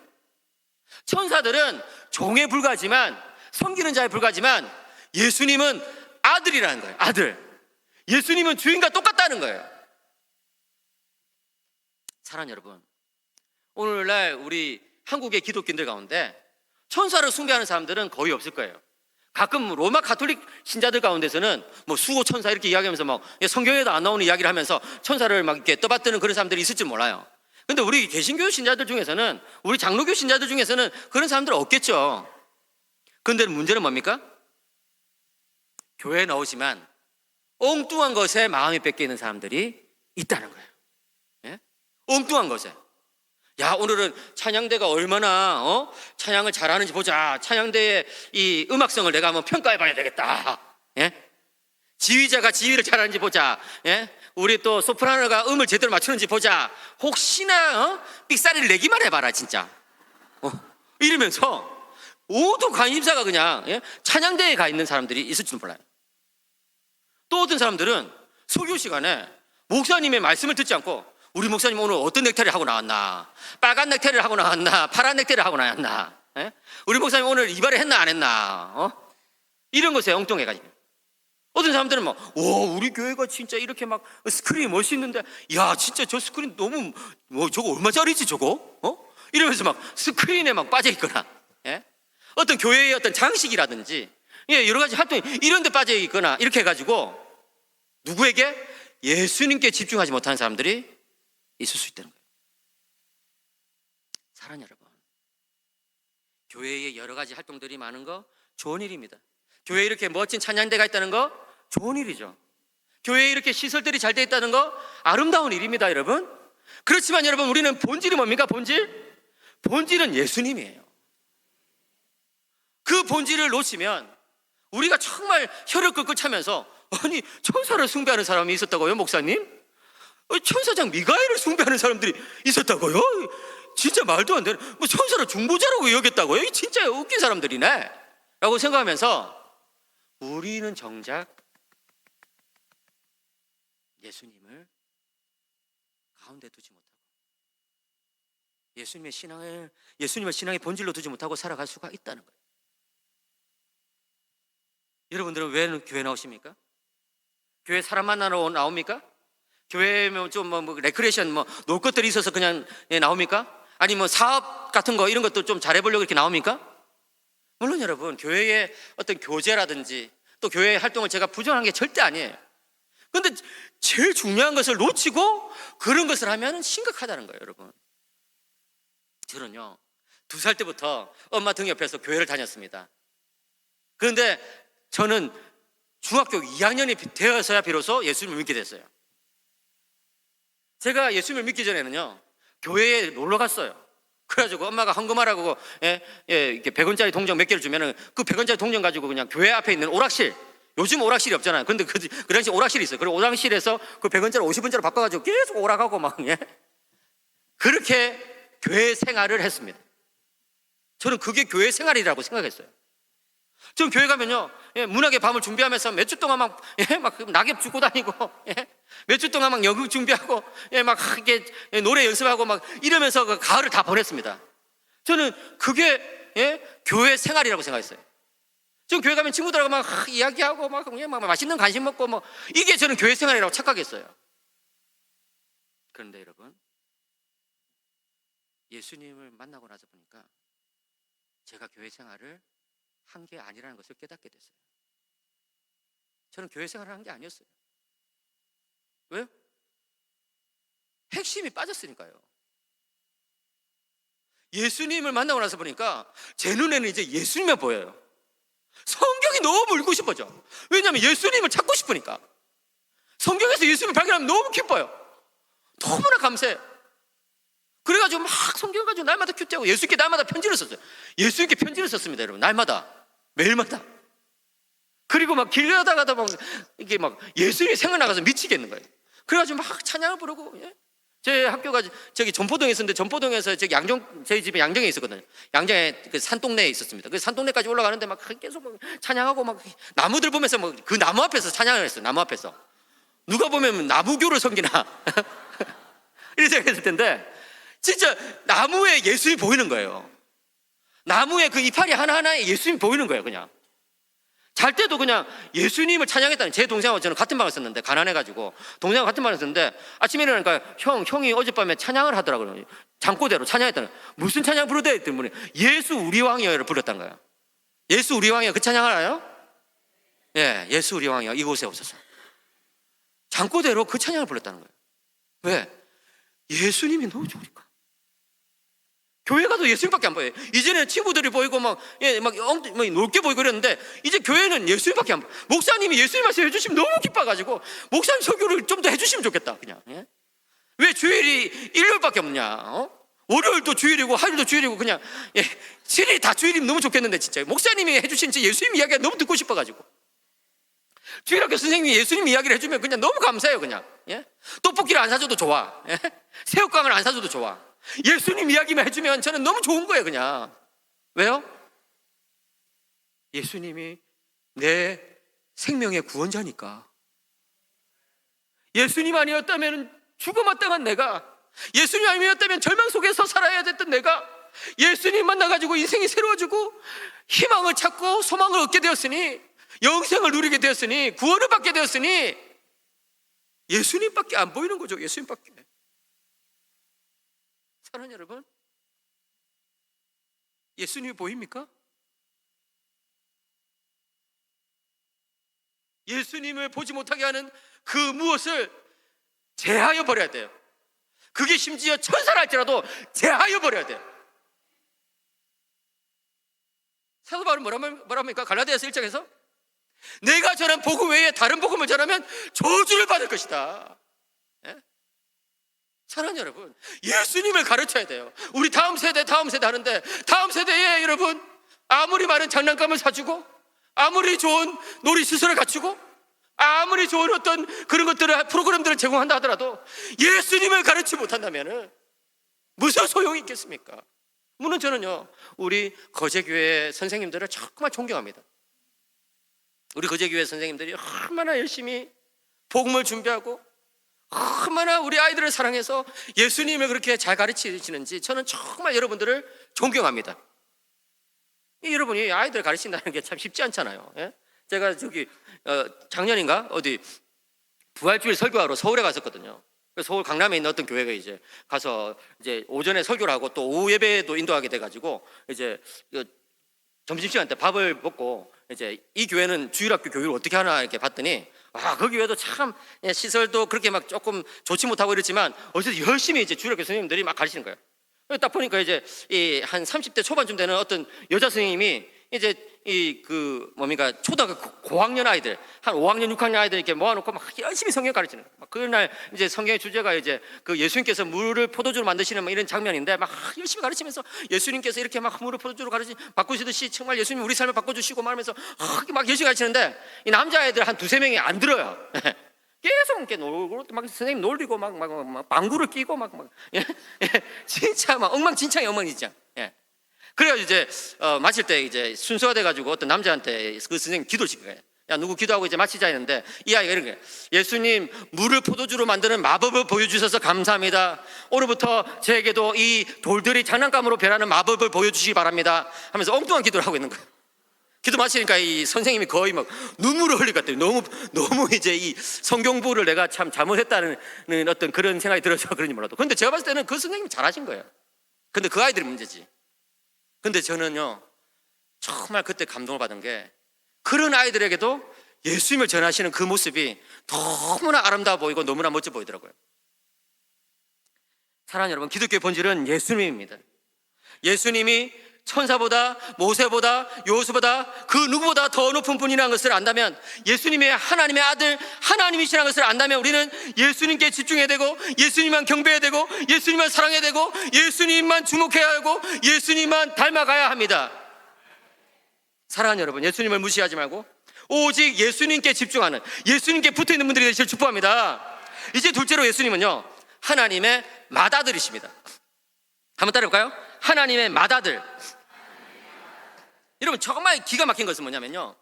천사들은 종에 불과하지만, 섬기는 자에 불과하지만, 예수님은 아들이라는 거예요. 아들. 예수님은 주인과 똑같다는 거예요. 사랑하는 여러분, 오늘날 우리 한국의 기독교인들 가운데 천사를 숭배하는 사람들은 거의 없을 거예요. 가끔 로마 가톨릭 신자들 가운데서는 뭐 수호 천사 이렇게 이야기하면서 막 성경에도 안 나오는 이야기를 하면서 천사를 막 이렇게 떠받드는 그런 사람들이 있을지 몰라요. 근데 우리 개신교 신자들 중에서는, 우리 장로교 신자들 중에서는 그런 사람들 없겠죠. 그런데 문제는 뭡니까? 교회에 나오지만 엉뚱한 것에 마음이 뺏겨 있는 사람들이 있다는 거예요. 엉뚱한 것에. 야, 오늘은 찬양대가 얼마나 찬양을 잘하는지 보자. 찬양대의 이 음악성을 내가 한번 평가해 봐야 되겠다. 지휘자가 지휘를 잘하는지 보자. 우리 또 소프라노가 음을 제대로 맞추는지 보자. 혹시나 삑사리를 내기만 해봐라 진짜. 이러면서 모두 관심사가 그냥 찬양대에 가 있는 사람들이 있을지도 몰라요. 또 어떤 사람들은 설교 시간에 목사님의 말씀을 듣지 않고, 우리 목사님 오늘 어떤 넥타이를 하고 나왔나, 빨간 넥타이를 하고 나왔나, 파란 넥타이를 하고 나왔나, 우리 목사님 오늘 이발을 했나 안 했나, 이런 것에 엉뚱해가지고. 어떤 사람들은 막, 우리 교회가 진짜 이렇게 막 스크린이 멋있는데, 야 진짜 저 스크린 너무 저거 얼마짜리지 저거? 이러면서 막 스크린에 막 빠져 있거나, 어떤 교회의 어떤 장식이라든지 여러 가지 활동 이런 데 빠져 있거나, 이렇게 해가지고 누구에게? 예수님께 집중하지 못하는 사람들이 있을 수 있다는 거예요. 사랑하는 여러분, 교회에 여러 가지 활동들이 많은 거 좋은 일입니다. 교회에 이렇게 멋진 찬양대가 있다는 거 좋은 일이죠. 교회에 이렇게 시설들이 잘 되어 있다는 거 아름다운 일입니다, 여러분. 그렇지만 여러분, 우리는 본질이 뭡니까? 본질은 예수님이에요. 그 본질을 놓치면 우리가 정말 혀를 끄끄 차면서, 아니 천사를 숭배하는 사람이 있었다고요, 목사님? 천사장 미가엘을 숭배하는 사람들이 있었다고요? 진짜 말도 안 되는, 뭐 천사를 중보자라고 여겼다고요? 진짜 웃긴 사람들이네 라고 생각하면서 우리는 정작 예수님을 가운데 두지 못하고, 예수님의 신앙의 본질로 두지 못하고 살아갈 수가 있다는 거예요. 여러분들은 왜 교회 나오십니까? 교회 사람 만나러 나옵니까? 교회에 좀 레크레이션 놀 것들이 있어서 그냥 나옵니까? 아니 사업 같은 거 이런 것도 좀 잘해보려고 이렇게 나옵니까? 물론 여러분, 교회의 어떤 교제라든지 또 교회의 활동을 제가 부정한 게 절대 아니에요. 그런데 제일 중요한 것을 놓치고 그런 것을 하면 심각하다는 거예요, 여러분. 저는요 2살 때부터 엄마 등 옆에서 교회를 다녔습니다. 그런데 저는 중학교 2학년이 되어서야 비로소 예수님을 믿게 됐어요. 제가 예수님을 믿기 전에는요 교회에 놀러 갔어요. 그래가지고 엄마가 헌금하라고 이렇게 100원짜리 동전 몇 개를 주면은 그 100원짜리 동전 가지고 그냥 교회 앞에 있는 오락실, 요즘 오락실이 없잖아요. 근데 그 당시 오락실이 있어요. 그리고 오락실에서 그 100원짜리 50원짜리 바꿔가지고 계속 오락하고 막, 예? 그렇게 교회 생활을 했습니다. 저는 그게 교회 생활이라고 생각했어요. 저는 교회 가면요, 예, 문학의 밤을 준비하면서 몇 주 동안 막, 예, 막 낙엽 주고 다니고, 예, 몇 주 동안 막 연극 준비하고, 예, 막 이렇게 노래 연습하고 막 이러면서 그 가을을 다 보냈습니다. 저는 그게, 예, 교회 생활이라고 생각했어요. 지금 교회 가면 친구들하고 막 이야기하고 막, 예, 막 맛있는 간식 먹고 뭐 이게 저는 교회 생활이라고 착각했어요. 그런데 여러분, 예수님을 만나고 나서 보니까 제가 교회 생활을 한 게 아니라는 것을 깨닫게 됐어요. 저는 교회 생활을 한 게 아니었어요. 왜요? 핵심이 빠졌으니까요. 예수님을 만나고 나서 보니까 제 눈에는 이제 예수님만 보여요. 성경이 너무 읽고 싶어져. 왜냐하면 예수님을 찾고 싶으니까. 성경에서 예수님을 발견하면 너무 기뻐요. 너무나 감사해요. 그래가지고 막 성경 가지고 날마다 큐티하고 예수님께 날마다 편지를 썼어요. 예수님께 편지를 썼습니다, 여러분. 날마다, 매일마다. 그리고 막 길 가다가다 막 이게 막 예수님이 생각나가서 미치겠는 거예요. 그래가지고 막 찬양을 부르고, 예? 제 학교가 저기 전포동에 있었는데 전포동에서 저기 저희 집에 양정에 있었거든요. 양정에 그 산동네에 있었습니다. 그 산동네까지 올라가는데 막 계속 막 찬양하고 막 나무들 보면서 막 그 나무 앞에서 찬양을 했어요. 나무 앞에서. 누가 보면 나무교를 섬기나 이렇게 생각했을 텐데 진짜 나무에 예수님이 보이는 거예요. 나무에 그 이파리 하나하나에 예수님이 보이는 거예요. 그냥 잘 때도 그냥 예수님을 찬양했다는. 제 동생하고 저는 같은 방을 썼는데 가난해가지고 동생하고 같은 방을 썼는데 아침에 일어나니까 형이 어젯밤에 찬양을 하더라고요. 잠꼬대로 찬양했다는. 무슨 찬양 부르대 했더니 예수 우리 왕이여를 불렀다는 거예요. 예수 우리 왕이여, 그 찬양 알아요? 예, 예수 우리 왕이여 이곳에 오소서. 잠꼬대로 그 찬양을 불렀다는 거예요. 왜? 예수님이 너무 좋으니까. 교회 가도 예수님밖에 안 보여요. 이제는 친구들이 보이고 막 놀게 보이고 그랬는데 이제 교회는 예수님밖에 안 보여요. 목사님이 예수님 말씀 해주시면 너무 기뻐가지고 목사님 설교를 좀 더 해주시면 좋겠다. 그냥, 예? 왜 주일이 일요일밖에 없냐? 월요일도 주일이고 화요일도 주일이고 그냥, 예, 7일이 다 주일이면 너무 좋겠는데 진짜 목사님이 해주신 예수님 이야기가 너무 듣고 싶어가지고 주일학교 선생님이 예수님 이야기를 해주면 그냥 너무 감사해요. 그냥, 예? 떡볶이를 안 사줘도 좋아, 예? 새우깡을 안 사줘도 좋아. 예수님 이야기만 해주면 저는 너무 좋은 거예요. 그냥. 왜요? 예수님이 내 생명의 구원자니까. 예수님 아니었다면 죽어마땅한 내가, 예수님 아니었다면 절망 속에서 살아야 됐던 내가 예수님 만나가지고 인생이 새로워지고 희망을 찾고 소망을 얻게 되었으니, 영생을 누리게 되었으니, 구원을 받게 되었으니 예수님밖에 안 보이는 거죠. 예수님밖에. 사랑하는 여러분, 예수님이 보입니까? 예수님을 보지 못하게 하는 그 무엇을 제하여 버려야 돼요. 그게 심지어 천사라 할지라도 제하여 버려야 돼요. 사도 바울은 뭐랍니까? 갈라디아서 1장에서 내가 전한 복음 외에 다른 복음을 전하면 저주를 받을 것이다. 예? 사랑하는 여러분, 예수님을 가르쳐야 돼요. 우리 다음 세대 하는데 다음 세대에 여러분 아무리 많은 장난감을 사주고 아무리 좋은 놀이시설을 갖추고 아무리 좋은 어떤 그런 것들을 프로그램들을 제공한다 하더라도 예수님을 가르치지 못한다면 무슨 소용이 있겠습니까? 물론 저는요 우리 거제교회 선생님들을 정말 존경합니다. 우리 거제교회 선생님들이 얼마나 열심히 복음을 준비하고 얼마나 우리 아이들을 사랑해서 예수님을 그렇게 잘 가르치시는지 저는 정말 여러분들을 존경합니다. 여러분이 아이들 가르친다는 게 참 쉽지 않잖아요. 예? 제가 저기 작년인가 어디 부활주일 설교하러 서울에 갔었거든요. 서울 강남에 있는 어떤 교회가 이제 가서 이제 오전에 설교를 하고 또 오후 예배도 인도하게 돼가지고 이제 점심시간 때 밥을 먹고 이제 이 교회는 주일학교 교육을 어떻게 하나 이렇게 봤더니 그 교회도 참 시설도 그렇게 막 조금 좋지 못하고 이렇지만 어쨌든 열심히 이제 주일학교 선생님들이 막 가르치는 거예요. 딱 보니까 이제 한 30대 초반쯤 되는 어떤 여자 선생님이 이제 초등학교 고학년 아이들, 한 5학년, 6학년 아이들 이렇게 모아놓고 막 열심히 성경 가르치는 거예요. 막 그날 이제 성경의 주제가 이제 그 예수님께서 물을 포도주로 만드시는 막 이런 장면인데 막 열심히 가르치면서 예수님께서 이렇게 막 물을 포도주로 바꾸시듯이 정말 예수님 우리 삶을 바꿔주시고 말하면서 막 열심히 가르치는데 이 남자아이들 한 두세 명이 안 들어요. 계속 이렇게 놀고 막 선생님 놀리고 막 방구를 끼고 진짜 막 엉망진창이 엉망진창. 그래가지고 이제 마칠 때 이제 순서가 돼가지고 어떤 남자한테 그 선생님 기도를 시킨 거예요. 야, 누구 기도하고 이제 마치자 했는데 이 아이가 이런 거예요. 예수님, 물을 포도주로 만드는 마법을 보여주셔서 감사합니다. 오늘부터 저에게도 이 돌들이 장난감으로 변하는 마법을 보여주시기 바랍니다 하면서 엉뚱한 기도를 하고 있는 거예요. 기도 마치니까 이 선생님이 거의 막 눈물을 흘릴 것 같아요. 너무 이제 이 성경부를 내가 참 잘못했다는 어떤 그런 생각이 들어서 그런지 몰라도. 근데 제가 봤을 때는 그 선생님이 잘하신 거예요. 근데 그 아이들이 문제지. 근데 저는요, 정말 그때 감동을 받은 게 그런 아이들에게도 예수님을 전하시는 그 모습이 너무나 아름다워 보이고 너무나 멋져 보이더라고요. 사랑하는 여러분, 기독교의 본질은 예수님입니다. 예수님이 천사보다 모세보다 요수보다 그 누구보다 더 높은 분이라는 것을 안다면, 예수님의 하나님의 아들 하나님이시라는 것을 안다면 우리는 예수님께 집중해야 되고 예수님만 경배해야 되고 예수님만 사랑해야 되고 예수님만 주목해야 하고 예수님만 닮아가야 합니다. 사랑하는 여러분, 예수님을 무시하지 말고 오직 예수님께 집중하는, 예수님께 붙어있는 분들이 되시길 축복합니다. 이제 둘째로 예수님은요, 하나님의 맏아들이십니다. 한번 따라해볼까요? 하나님의 맏아들. 여러분, 정말 기가 막힌 것은 뭐냐면요,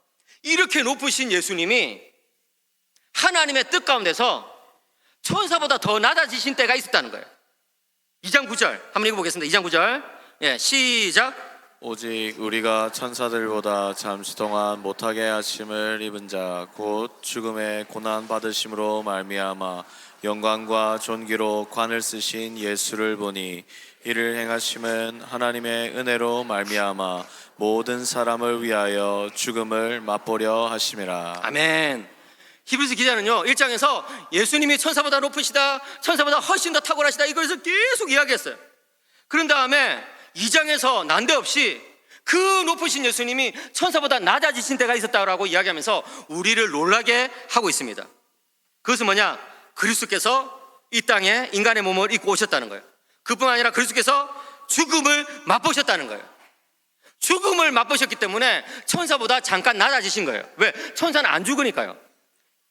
이렇게 높으신 예수님이 하나님의 뜻 가운데서 천사보다 더 낮아지신 때가 있었다는 거예요. 2장 9절 한번 읽어보겠습니다. 2장 9절 시작. 오직 우리가 천사들보다 잠시 동안 못하게 하심을 입은 자 곧 죽음의 고난 받으심으로 말미암아 영광과 존귀로 관을 쓰신 예수를 보니 이를 행하심은 하나님의 은혜로 말미암아 모든 사람을 위하여 죽음을 맛보려 하심이라. 아멘. 히브리서 기자는요 1장에서 예수님이 천사보다 높으시다, 천사보다 훨씬 더 탁월하시다, 이걸 계속 이야기했어요. 그런 다음에 2장에서 난데없이 그 높으신 예수님이 천사보다 낮아지신 때가 있었다고 이야기하면서 우리를 놀라게 하고 있습니다. 그것은 뭐냐? 그리스도께서 이 땅에 인간의 몸을 입고 오셨다는 거예요. 그뿐 아니라 그리스도께서 죽음을 맛보셨다는 거예요. 죽음을 맛보셨기 때문에 천사보다 잠깐 낮아지신 거예요. 왜? 천사는 안 죽으니까요.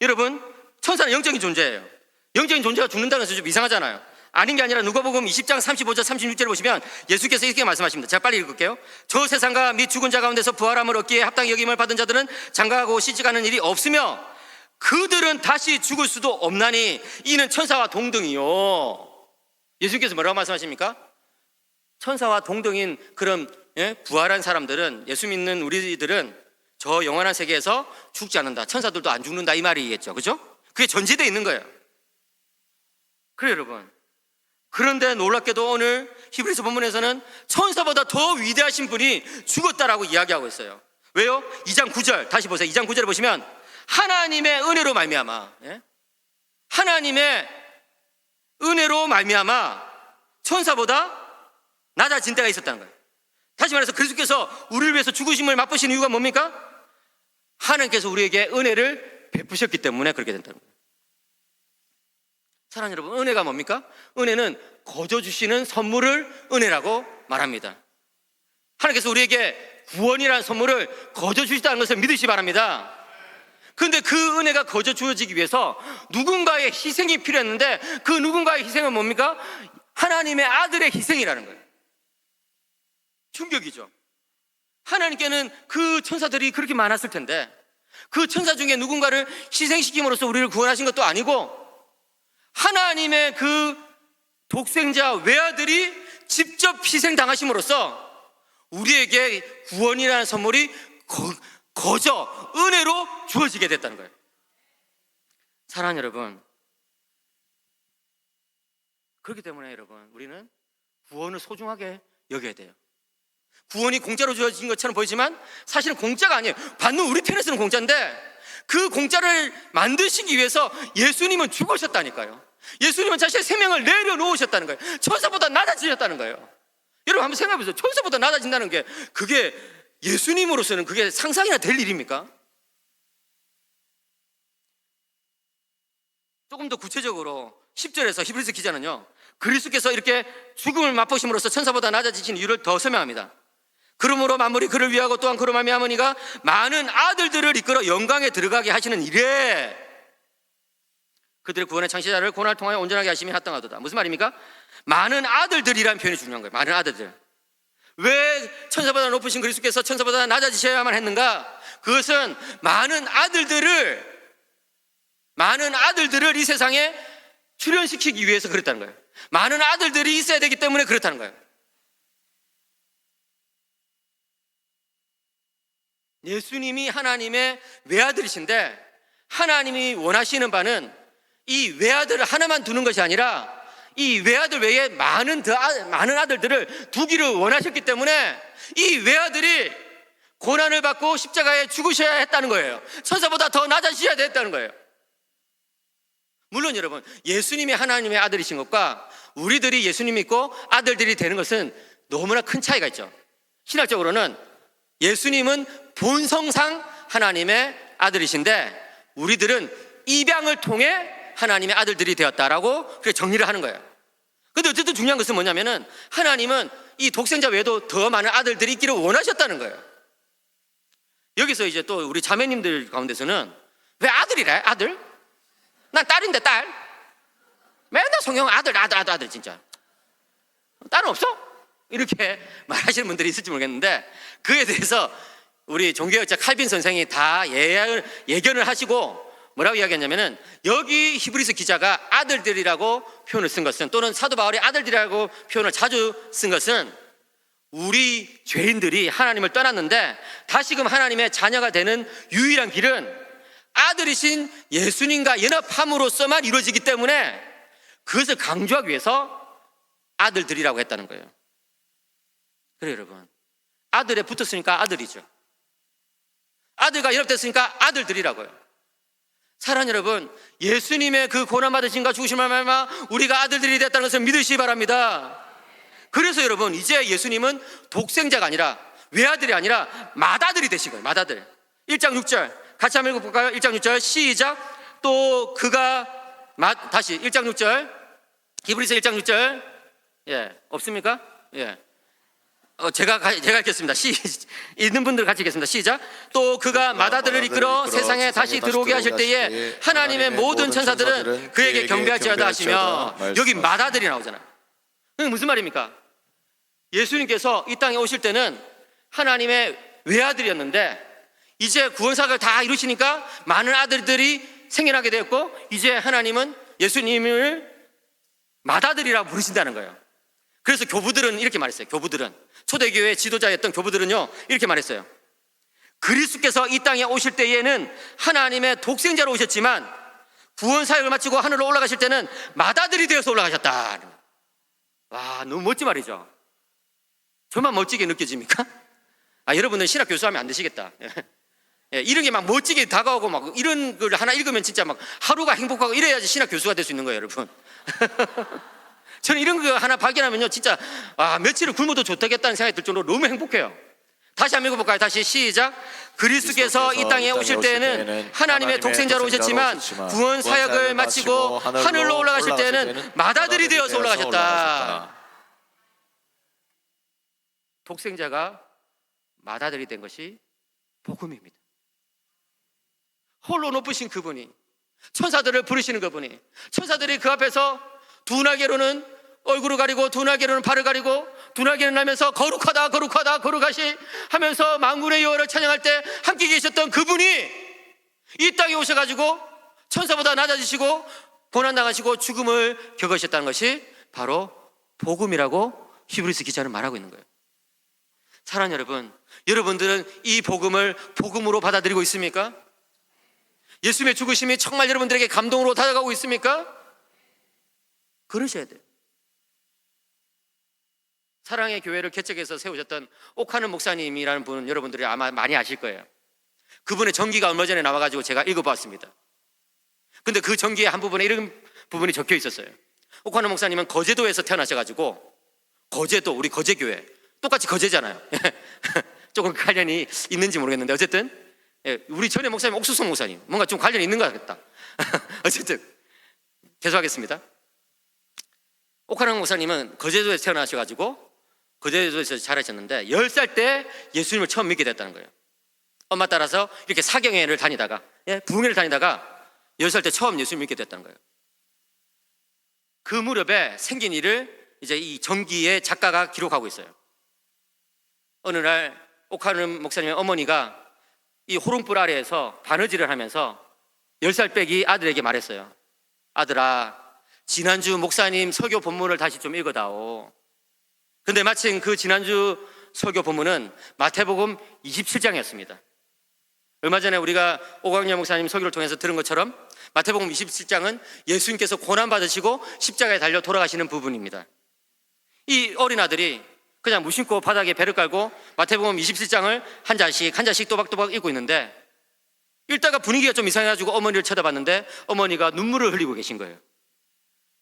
여러분, 천사는 영적인 존재예요. 영적인 존재가 죽는다는 것은 좀 이상하잖아요. 아닌 게 아니라 누가복음 20장 35절 36절을 보시면 예수께서 이렇게 말씀하십니다. 제가 빨리 읽을게요. 저 세상과 및 죽은 자 가운데서 부활함을 얻기에 합당히 여김을 받은 자들은 장가가고 시집가는 일이 없으며 그들은 다시 죽을 수도 없나니 이는 천사와 동등이요. 예수께서 뭐라고 말씀하십니까? 천사와 동등인 그런 부활한 사람들은, 예수 믿는 우리들은 저 영원한 세계에서 죽지 않는다, 천사들도 안 죽는다, 이 말이겠죠. 그죠? 그게 전제되어 있는 거예요. 그래요 여러분. 그런데 놀랍게도 오늘 히브리서 본문에서는 천사보다 더 위대하신 분이 죽었다라고 이야기하고 있어요. 왜요? 2장 9절 다시 보세요. 2장 9절을 보시면 하나님의 은혜로 말미암아, 하나님의 은혜로 말미암아 천사보다 낮아진 때가 있었다는 거예요. 다시 말해서 그리스도께서 우리를 위해서 죽으심을 맛보신 이유가 뭡니까? 하나님께서 우리에게 은혜를 베푸셨기 때문에 그렇게 된다는 거예요. 사랑하는 여러분, 은혜가 뭡니까? 은혜는 거저 주시는 선물을 은혜라고 말합니다. 하나님께서 우리에게 구원이라는 선물을 거저 주시다는 것을 믿으시기 바랍니다. 그런데 그 은혜가 거저 주어지기 위해서 누군가의 희생이 필요했는데 그 누군가의 희생은 뭡니까? 하나님의 아들의 희생이라는 거예요. 충격이죠. 하나님께는 그 천사들이 그렇게 많았을 텐데 그 천사 중에 누군가를 희생시킴으로써 우리를 구원하신 것도 아니고 하나님의 그 독생자 외아들이 직접 희생당하심으로써 우리에게 구원이라는 선물이 거저 은혜로 주어지게 됐다는 거예요. 사랑하는 여러분, 그렇기 때문에 여러분, 우리는 구원을 소중하게 여겨야 돼요. 구원이 공짜로 주어진 것처럼 보이지만 사실은 공짜가 아니에요. 받는 우리 편에서는 공짜인데 그 공짜를 만드시기 위해서 예수님은 죽으셨다니까요. 예수님은 자신의 생명을 내려놓으셨다는 거예요. 천사보다 낮아지셨다는 거예요. 여러분 한번 생각해 보세요. 천사보다 낮아진다는 게 그게 예수님으로서는 그게 상상이나 될 일입니까? 조금 더 구체적으로 10절에서 히브리서 기자는요, 그리스도께서 이렇게 죽음을 맛보심으로써 천사보다 낮아지신 이유를 더 설명합니다. 그러므로 만물이 그를 위하고 또한 그로 말미암으니가 많은 아들들을 이끌어 영광에 들어가게 하시는 이래 그들의 구원의 창시자를 고난을 통하여 온전하게 하심이 합당하도다. 무슨 말입니까? 많은 아들들이라는 표현이 중요한 거예요. 많은 아들들. 왜 천사보다 높으신 그리스도께서 천사보다 낮아지셔야만 했는가? 그것은 많은 아들들을 이 세상에 출현시키기 위해서 그랬다는 거예요. 많은 아들들이 있어야 되기 때문에 그렇다는 거예요. 예수님이 하나님의 외아들이신데 하나님이 원하시는 바는 이 외아들을 하나만 두는 것이 아니라 이 외아들 외에 많은 아들들을 두기를 원하셨기 때문에 이 외아들이 고난을 받고 십자가에 죽으셔야 했다는 거예요. 천사보다 더 낮아지셔야 됐다는 거예요. 물론 여러분, 예수님이 하나님의 아들이신 것과 우리들이 예수님 믿고 아들들이 되는 것은 너무나 큰 차이가 있죠. 신학적으로는 예수님은 본성상 하나님의 아들이신데 우리들은 입양을 통해 하나님의 아들들이 되었다라고 그렇게 정리를 하는 거예요. 근데 어쨌든 중요한 것은 뭐냐면은 하나님은 이 독생자 외에도 더 많은 아들들이 있기를 원하셨다는 거예요. 여기서 이제 또 우리 자매님들 가운데서는 왜 아들이래? 아들? 난 딸인데 딸. 맨날 성경 아들 진짜. 딸은 없어? 이렇게 말하시는 분들이 있을지 모르겠는데 그에 대해서 우리 종교학자 칼빈 선생이 다 예견을 하시고 뭐라고 이야기했냐면은 여기 히브리서 기자가 아들들이라고 표현을 쓴 것은 또는 사도 바울이 아들들이라고 표현을 자주 쓴 것은 우리 죄인들이 하나님을 떠났는데 다시금 하나님의 자녀가 되는 유일한 길은 아들이신 예수님과 연합함으로써만 이루어지기 때문에 그것을 강조하기 위해서 아들들이라고 했다는 거예요. 그래요 여러분, 아들에 붙었으니까 아들이죠. 아들과 연합됐으니까 아들들이라고요. 사랑하는 여러분, 예수님의 그 고난받으심과 죽으심을 말미암아 우리가 아들들이 됐다는 것을 믿으시기 바랍니다. 그래서 여러분, 이제 예수님은 독생자가 아니라 외아들이 아니라 맏아들이 되신 거예요. 맏아들. 1장 6절 같이 한번 읽어볼까요? 1장 6절 시작. 또 그가 다시 1장 6절 히브리서 1장 6절 없습니까? 제가 읽겠습니다. 있는 분들 같이 읽겠습니다. 시작. 또 그가 맏아들을 이끌어 세상에 다시 들어오게 하실 때에 하나님의 모든 천사들은 그에게 경배할지어다 하시며, 여기 맏아들이 나오잖아요. 무슨 말입니까? 예수님께서 이 땅에 오실 때는 하나님의 외아들이었는데 이제 구원사역을 다 이루시니까 많은 아들들이 생겨나게 되었고 이제 하나님은 예수님을 맏아들이라고 부르신다는 거예요. 그래서 교부들은 이렇게 말했어요. 교부들은, 초대교회 지도자였던 교부들은요 이렇게 말했어요. 그리스도께서 이 땅에 오실 때에는 하나님의 독생자로 오셨지만 구원사역을 마치고 하늘로 올라가실 때는 맏아들이 되어서 올라가셨다. 와, 너무 멋진 말이죠. 저만 멋지게 느껴집니까? 여러분은 신학 교수하면 안 되시겠다. 이런 게 막 멋지게 다가오고 막 이런 걸 하나 읽으면 진짜 막 하루가 행복하고 이래야지 신학 교수가 될 수 있는 거예요, 여러분. 저는 이런 거 하나 발견하면요 진짜 며칠을 굶어도 좋다겠다는 생각이 들 정도로 너무 행복해요. 다시 한번 읽어볼까요? 다시 시작. 그리스도께서 이 땅에 오실 때에는 하나님의 독생자로 오셨지만 구원 사역을 마치고 하늘로 올라가실 때에는 맏아들이 되어서 올라가셨다. 독생자가 맏아들이 된 것이 복음입니다. 홀로 높으신 그분이, 천사들을 부르시는 그분이, 천사들이 그 앞에서 둔하게로는 얼굴을 가리고 둔하게로는 발을 가리고 둔하게는 하면서 거룩하다 거룩하다 거룩하시 하면서 만군의 여호와를 찬양할 때 함께 계셨던 그분이 이 땅에 오셔가지고 천사보다 낮아지시고 고난당하시고 죽음을 겪으셨다는 것이 바로 복음이라고 히브리서 기자는 말하고 있는 거예요. 사랑하는 여러분, 여러분들은 이 복음을 복음으로 받아들이고 있습니까? 예수님의 죽으심이 정말 여러분들에게 감동으로 다가가고 있습니까? 그러셔야 돼요. 사랑의 교회를 개척해서 세우셨던 옥하는 목사님이라는 분은 여러분들이 아마 많이 아실 거예요. 그분의 전기가 얼마 전에 나와가지고 제가 읽어봤습니다. 근데 그 전기의 한 부분에 이런 부분이 적혀 있었어요. 옥하는 목사님은 거제도에서 태어나셔가지고, 거제도, 우리 거제교회 똑같이 거제잖아요. 조금 관련이 있는지 모르겠는데 어쨌든 우리 전에 목사님 옥수수 목사님 뭔가 좀 관련이 있는 것 같다. 어쨌든 계속하겠습니다. 오카랑 목사님은 거제도에서 태어나셔가지고 거제도에서 자라셨는데 10살 때 예수님을 처음 믿게 됐다는 거예요. 엄마 따라서 이렇게 사경회를 다니다가 부흥회를 다니다가 10살 때 처음 예수님을 믿게 됐다는 거예요. 그 무렵에 생긴 일을 이제 이 전기의 작가가 기록하고 있어요. 어느 날 오카는 목사님의 어머니가 이 호롱불 아래에서 바느질을 하면서 10살 빼기 아들에게 말했어요. 아들아, 지난주 목사님 설교 본문을 다시 좀 읽어다오. 근데 마침 그 지난주 설교 본문은 마태복음 27장이었습니다. 얼마 전에 우리가 오광열 목사님 설교를 통해서 들은 것처럼 마태복음 27장은 예수님께서 고난받으시고 십자가에 달려 돌아가시는 부분입니다. 이 어린아들이 그냥 무심코 바닥에 배를 깔고 마태복음 27장을 한 장씩 또박또박 읽고 있는데 읽다가 분위기가 좀 이상해가지고 어머니를 쳐다봤는데 어머니가 눈물을 흘리고 계신 거예요.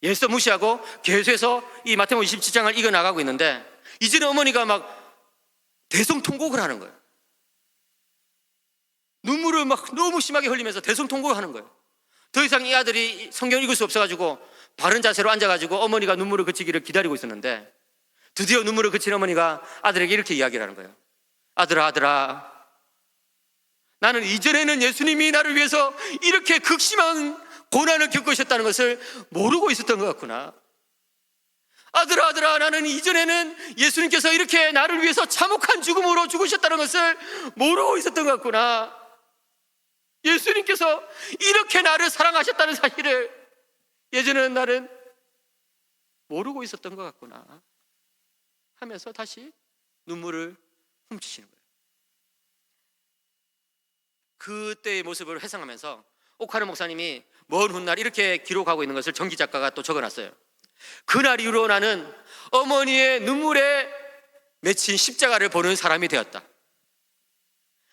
예수 무시하고 계속해서 이 마태복음 27장을 읽어나가고 있는데 이제는 어머니가 막 대성통곡을 하는 거예요. 눈물을 막 너무 심하게 흘리면서 대성통곡을 하는 거예요. 더 이상 이 아들이 성경을 읽을 수 없어가지고 바른 자세로 앉아가지고 어머니가 눈물을 그치기를 기다리고 있었는데 드디어 눈물을 그친 어머니가 아들에게 이렇게 이야기를 하는 거예요. 아들아, 나는 이전에는 예수님이 나를 위해서 이렇게 극심한 고난을 겪으셨다는 것을 모르고 있었던 것 같구나. 아들아, 나는 이전에는 예수님께서 이렇게 나를 위해서 참혹한 죽음으로 죽으셨다는 것을 모르고 있었던 것 같구나. 예수님께서 이렇게 나를 사랑하셨다는 사실을 예전에는 나는 모르고 있었던 것 같구나 하면서 다시 눈물을 훔치시는 거예요. 그때의 모습을 회상하면서 오카르 목사님이 먼 훗날 이렇게 기록하고 있는 것을 전기 작가가 또 적어놨어요. 그날 이후로 나는 어머니의 눈물에 맺힌 십자가를 보는 사람이 되었다.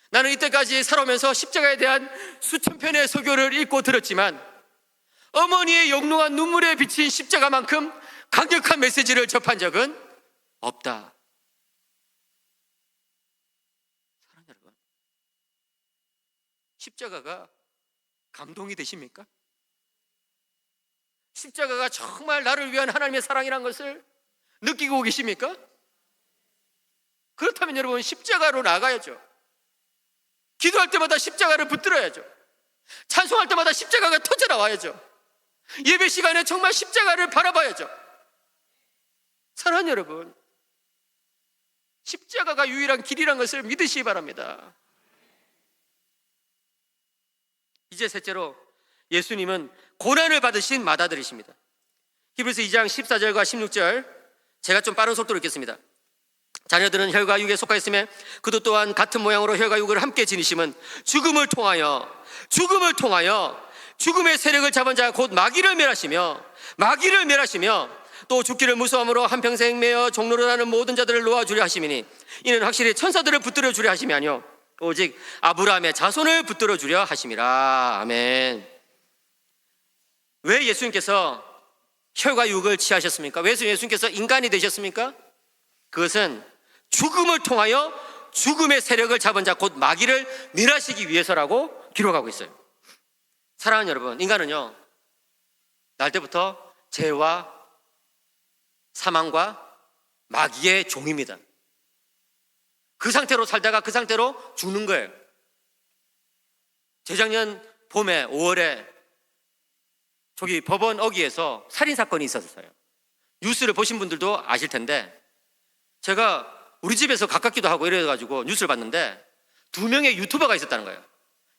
나는 이때까지 살아오면서 십자가에 대한 수천 편의 설교를 읽고 들었지만 어머니의 영롱한 눈물에 비친 십자가만큼 강력한 메시지를 접한 적은 없다. 사랑하는 여러분, 십자가가 감동이 되십니까? 십자가가 정말 나를 위한 하나님의 사랑이란 것을 느끼고 계십니까? 그렇다면 여러분 십자가로 나가야죠. 기도할 때마다 십자가를 붙들어야죠. 찬송할 때마다 십자가가 터져 나와야죠. 예배 시간에 정말 십자가를 바라봐야죠. 사랑하는 여러분, 십자가가 유일한 길이란 것을 믿으시기 바랍니다. 이제 셋째로 예수님은 고난을 받으신 맏아들이십니다. 히브리서 2장 14절과 16절 제가 좀 빠른 속도로 읽겠습니다. 자녀들은 혈과 육에 속하 있음에 그도 또한 같은 모양으로 혈과 육을 함께 지니심은 죽음을 통하여 죽음의 세력을 잡은 자 곧 마귀를 멸하시며 또 죽기를 무서움으로 한평생 매어 종로로 나는 모든 자들을 놓아주려 하심이니 이는 확실히 천사들을 붙들어 주려 하심이 아니요 오직 아브라함의 자손을 붙들어 주려 하심이라. 아멘. 왜 예수님께서 혈과 육을 취하셨습니까? 왜 예수님께서 인간이 되셨습니까? 그것은 죽음을 통하여 죽음의 세력을 잡은 자 곧 마귀를 멸하시기 위해서라고 기록하고 있어요. 사랑하는 여러분, 인간은요 날 때부터 죄와 사망과 마귀의 종입니다. 그 상태로 살다가 그 상태로 죽는 거예요. 재작년 봄에 5월에 저기 법원 어귀에서 살인사건이 있었어요. 뉴스를 보신 분들도 아실 텐데 제가 우리 집에서 가깝기도 하고 이래가지고 뉴스를 봤는데 2명의 유튜버가 있었다는 거예요.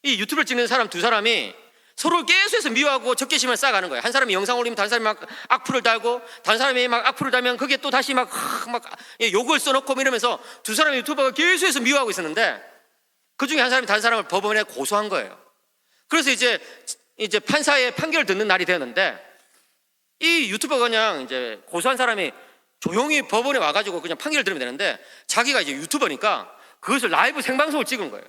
이 유튜브를 찍는 사람 2사람이 서로를 계속해서 미워하고 적개심을 쌓아가는 거예요. 한 사람이 영상 올리면 다른 사람이 막 악플을 달고 다른 사람이 막 악플을 달면 그게 또 다시 막 욕을 써놓고 이러면서 2사람의 유튜버가 계속해서 미워하고 있었는데 그 중에 한 사람이 다른 사람을 법원에 고소한 거예요. 그래서 이제 판사의 판결을 듣는 날이 되었는데 이 유튜버가 그냥 이제 고소한 사람이 조용히 법원에 와가지고 그냥 판결을 들으면 되는데 자기가 이제 유튜버니까 그것을 라이브 생방송을 찍은 거예요.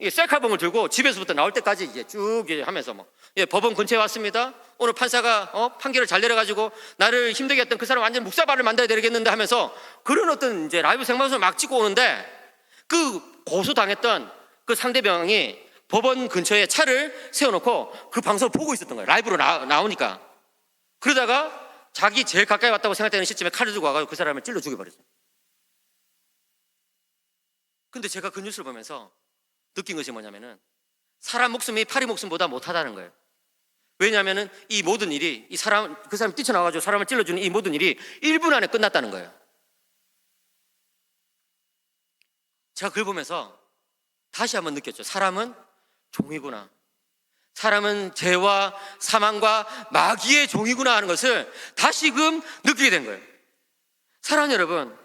이 셀카봉을 들고 집에서부터 나올 때까지 이제 쭉 하면서 법원 근처에 왔습니다. 오늘 판사가 판결을 잘 내려가지고 나를 힘들게 했던 그 사람 완전 묵사발을 만들어야 되겠는데 하면서 그런 어떤 이제 라이브 생방송을 막 찍고 오는데 그 고소당했던 그 상대방이 법원 근처에 차를 세워놓고 그 방송을 보고 있었던 거예요. 라이브로 나오니까. 그러다가 자기 제일 가까이 왔다고 생각되는 시점에 칼을 들고 와가지고 그 사람을 찔러 죽여버렸어요. 근데 제가 그 뉴스를 보면서 느낀 것이 뭐냐면은 사람 목숨이 파리 목숨보다 못하다는 거예요. 왜냐하면은 이 모든 일이 그 사람이 뛰쳐나와가지고 사람을 찔러주는 이 모든 일이 1분 안에 끝났다는 거예요. 제가 그걸 보면서 다시 한번 느꼈죠. 사람은 종이구나. 사람은 죄와 사망과 마귀의 종이구나 하는 것을 다시금 느끼게 된 거예요. 사랑하는 여러분,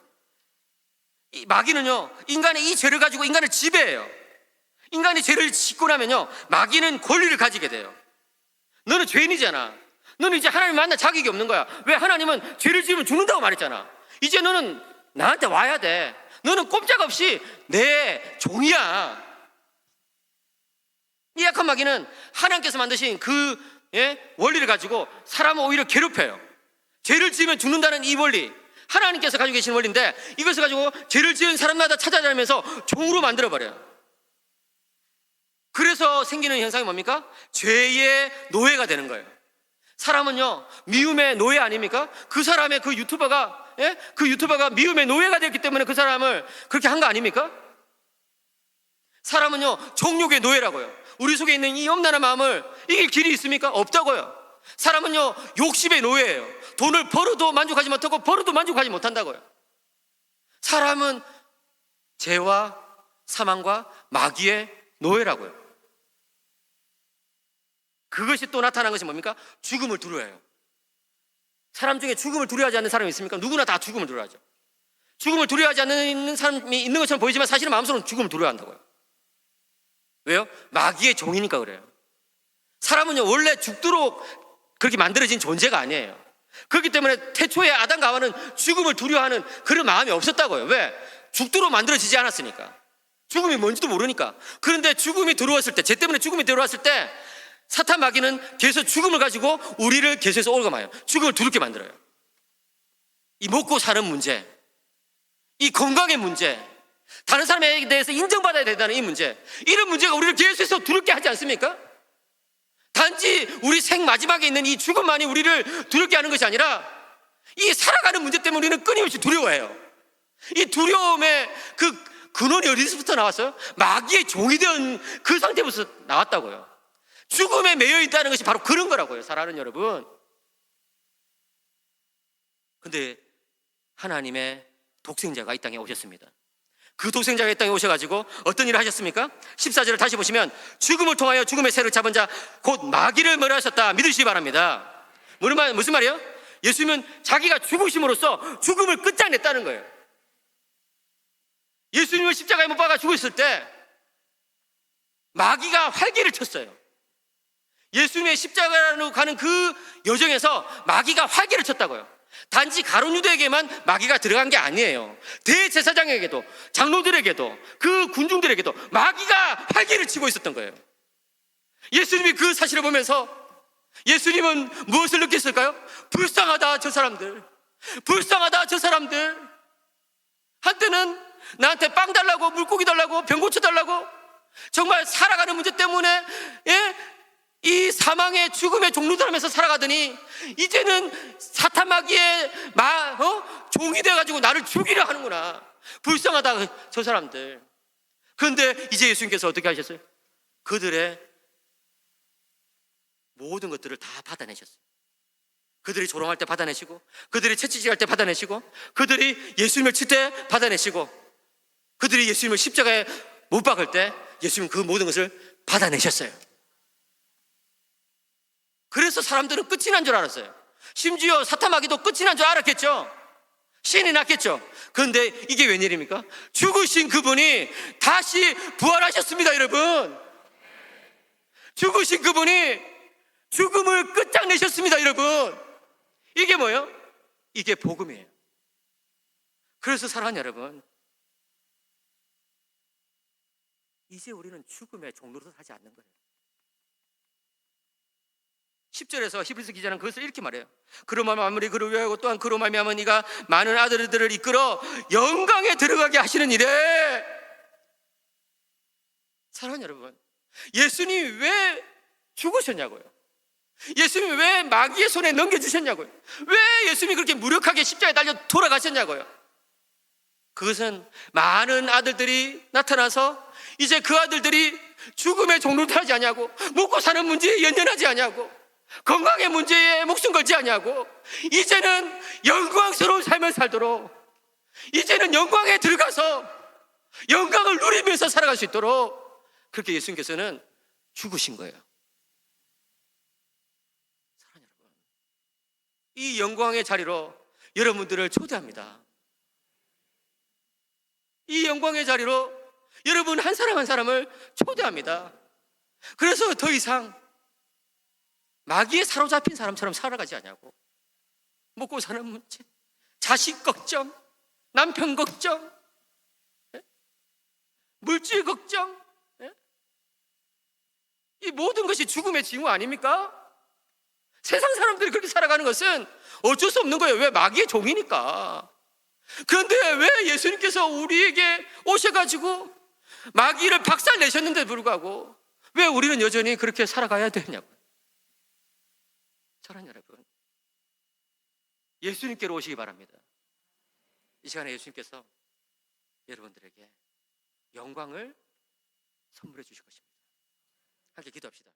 이 마귀는요, 인간의 이 죄를 가지고 인간을 지배해요. 인간이 죄를 짓고 나면요, 마귀는 권리를 가지게 돼요. 너는 죄인이잖아. 너는 이제 하나님 만날 자격이 없는 거야. 왜? 하나님은 죄를 지으면 죽는다고 말했잖아. 이제 너는 나한테 와야 돼. 너는 꼼짝없이 내 종이야. 이 약한 마귀는 하나님께서 만드신 그 원리를 가지고 사람을 오히려 괴롭혀요. 죄를 지으면 죽는다는 이 원리, 하나님께서 가지고 계신 원리인데 이것을 가지고 죄를 지은 사람마다 찾아다니면서 종으로 만들어버려요. 그래서 생기는 현상이 뭡니까? 죄의 노예가 되는 거예요. 사람은요, 미움의 노예 아닙니까? 그 사람의 그 유튜버가 미움의 노예가 됐기 때문에 그 사람을 그렇게 한 거 아닙니까? 사람은요, 정욕의 노예라고요. 우리 속에 있는 이 엄난한 마음을 이길 길이 있습니까? 없다고요. 사람은요, 욕심의 노예예요. 돈을 벌어도 만족하지 못하고 벌어도 만족하지 못한다고요. 사람은 죄와 사망과 마귀의 노예라고요. 그것이 또 나타난 것이 뭡니까? 죽음을 두려워해요. 사람 중에 죽음을 두려워하지 않는 사람이 있습니까? 누구나 다 죽음을 두려워하죠. 죽음을 두려워하지 않는 사람이 있는 것처럼 보이지만 사실은 마음속으로는 죽음을 두려워한다고요. 왜요? 마귀의 종이니까 그래요. 사람은요, 원래 죽도록 그렇게 만들어진 존재가 아니에요. 그렇기 때문에 태초에 아담과 하와는 죽음을 두려워하는 그런 마음이 없었다고요. 왜? 죽도록 만들어지지 않았으니까. 죽음이 뭔지도 모르니까. 그런데 죽음이 들어왔을 때, 죄 때문에 죽음이 들어왔을 때 사탄 마귀는 계속 죽음을 가지고 우리를 계속해서 올감아요. 죽음을 두렵게 만들어요. 이 먹고 사는 문제, 이 건강의 문제, 다른 사람에 대해서 인정받아야 된다는 이 문제, 이런 문제가 우리를 계속해서 두렵게 하지 않습니까? 단지 우리 생 마지막에 있는 이 죽음만이 우리를 두렵게 하는 것이 아니라 이 살아가는 문제 때문에 우리는 끊임없이 두려워해요. 이 두려움의 그 근원이 어디서부터 나왔어요? 마귀의 종이 된 그 상태부터 나왔다고요. 죽음에 매여 있다는 것이 바로 그런 거라고요, 사랑하는 여러분. 근데 하나님의 독생자가 이 땅에 오셨습니다. 그 독생자가 이 땅에 오셔가지고 어떤 일을 하셨습니까? 14절을 다시 보시면 죽음을 통하여 죽음의 새를 잡은 자 곧 마귀를 멸하셨다 믿으시기 바랍니다. 무슨 말이에요? 예수님은 자기가 죽으심으로써 죽음을 끝장냈다는 거예요. 예수님을 십자가에 못 박아 죽었을 때 마귀가 활개를 쳤어요. 예수님의 십자가로 가는 그 여정에서 마귀가 활개를 쳤다고요. 단지 가룟 유대에게만 마귀가 들어간 게 아니에요. 대제사장에게도, 장로들에게도, 그 군중들에게도 마귀가 활개를 치고 있었던 거예요. 예수님이 그 사실을 보면서 예수님은 무엇을 느꼈을까요? 불쌍하다 저 사람들, 불쌍하다 저 사람들. 한때는 나한테 빵 달라고, 물고기 달라고, 병 고쳐 달라고 정말 살아가는 문제 때문에 이 사망의 죽음의 종로들 하면서 살아가더니 이제는 사탄 마귀의 종이 돼가지고 나를 죽이려 하는구나. 불쌍하다 저 사람들. 그런데 이제 예수님께서 어떻게 하셨어요? 그들의 모든 것들을 다 받아내셨어요. 그들이 조롱할 때 받아내시고, 그들이 채찍질할 때 받아내시고, 그들이 예수님을 칠 때 받아내시고, 그들이 예수님을 십자가에 못 박을 때 예수님 그 모든 것을 받아내셨어요. 그래서 사람들은 끝이 난 줄 알았어요. 심지어 사탄 마귀도 끝이 난 줄 알았겠죠. 신이 났겠죠. 그런데 이게 웬일입니까? 죽으신 그분이 다시 부활하셨습니다, 여러분. 죽으신 그분이 죽음을 끝장내셨습니다, 여러분. 이게 뭐예요? 이게 복음이에요. 그래서 사랑하는 여러분, 이제 우리는 죽음의 종로로 살지 않는 거예요. 10절에서 히브리서 기자는 그것을 이렇게 말해요. 그로 말미암아 아무리 그를 위하고 또한 그로 말미암아 네가 많은 아들들을 이끌어 영광에 들어가게 하시는 이래. 사랑하는 여러분, 예수님이 왜 죽으셨냐고요? 예수님이 왜 마귀의 손에 넘겨주셨냐고요? 왜 예수님이 그렇게 무력하게 십자가에 달려 돌아가셨냐고요? 그것은 많은 아들들이 나타나서 이제 그 아들들이 죽음의 종로를 하지 않냐고, 먹고 사는 문제에 연연하지 않냐고, 건강의 문제에 목숨 걸지 않냐고, 이제는 영광스러운 삶을 살도록, 이제는 영광에 들어가서 영광을 누리면서 살아갈 수 있도록 그렇게 예수님께서는 죽으신 거예요. 사랑하는 여러분, 이 영광의 자리로 여러분들을 초대합니다. 이 영광의 자리로 여러분 한 사람 한 사람을 초대합니다. 그래서 더 이상 마귀에 사로잡힌 사람처럼 살아가지 않냐고, 먹고 사는 문제, 자식 걱정, 남편 걱정, 물질 걱정, 이 모든 것이 죽음의 징후 아닙니까? 세상 사람들이 그렇게 살아가는 것은 어쩔 수 없는 거예요. 왜? 마귀의 종이니까. 그런데 왜 예수님께서 우리에게 오셔가지고 마귀를 박살내셨는데 불구하고 왜 우리는 여전히 그렇게 살아가야 되냐고. 사랑하는 여러분, 예수님께로 오시기 바랍니다. 이 시간에 예수님께서 여러분들에게 영광을 선물해 주실 것입니다. 함께 기도합시다.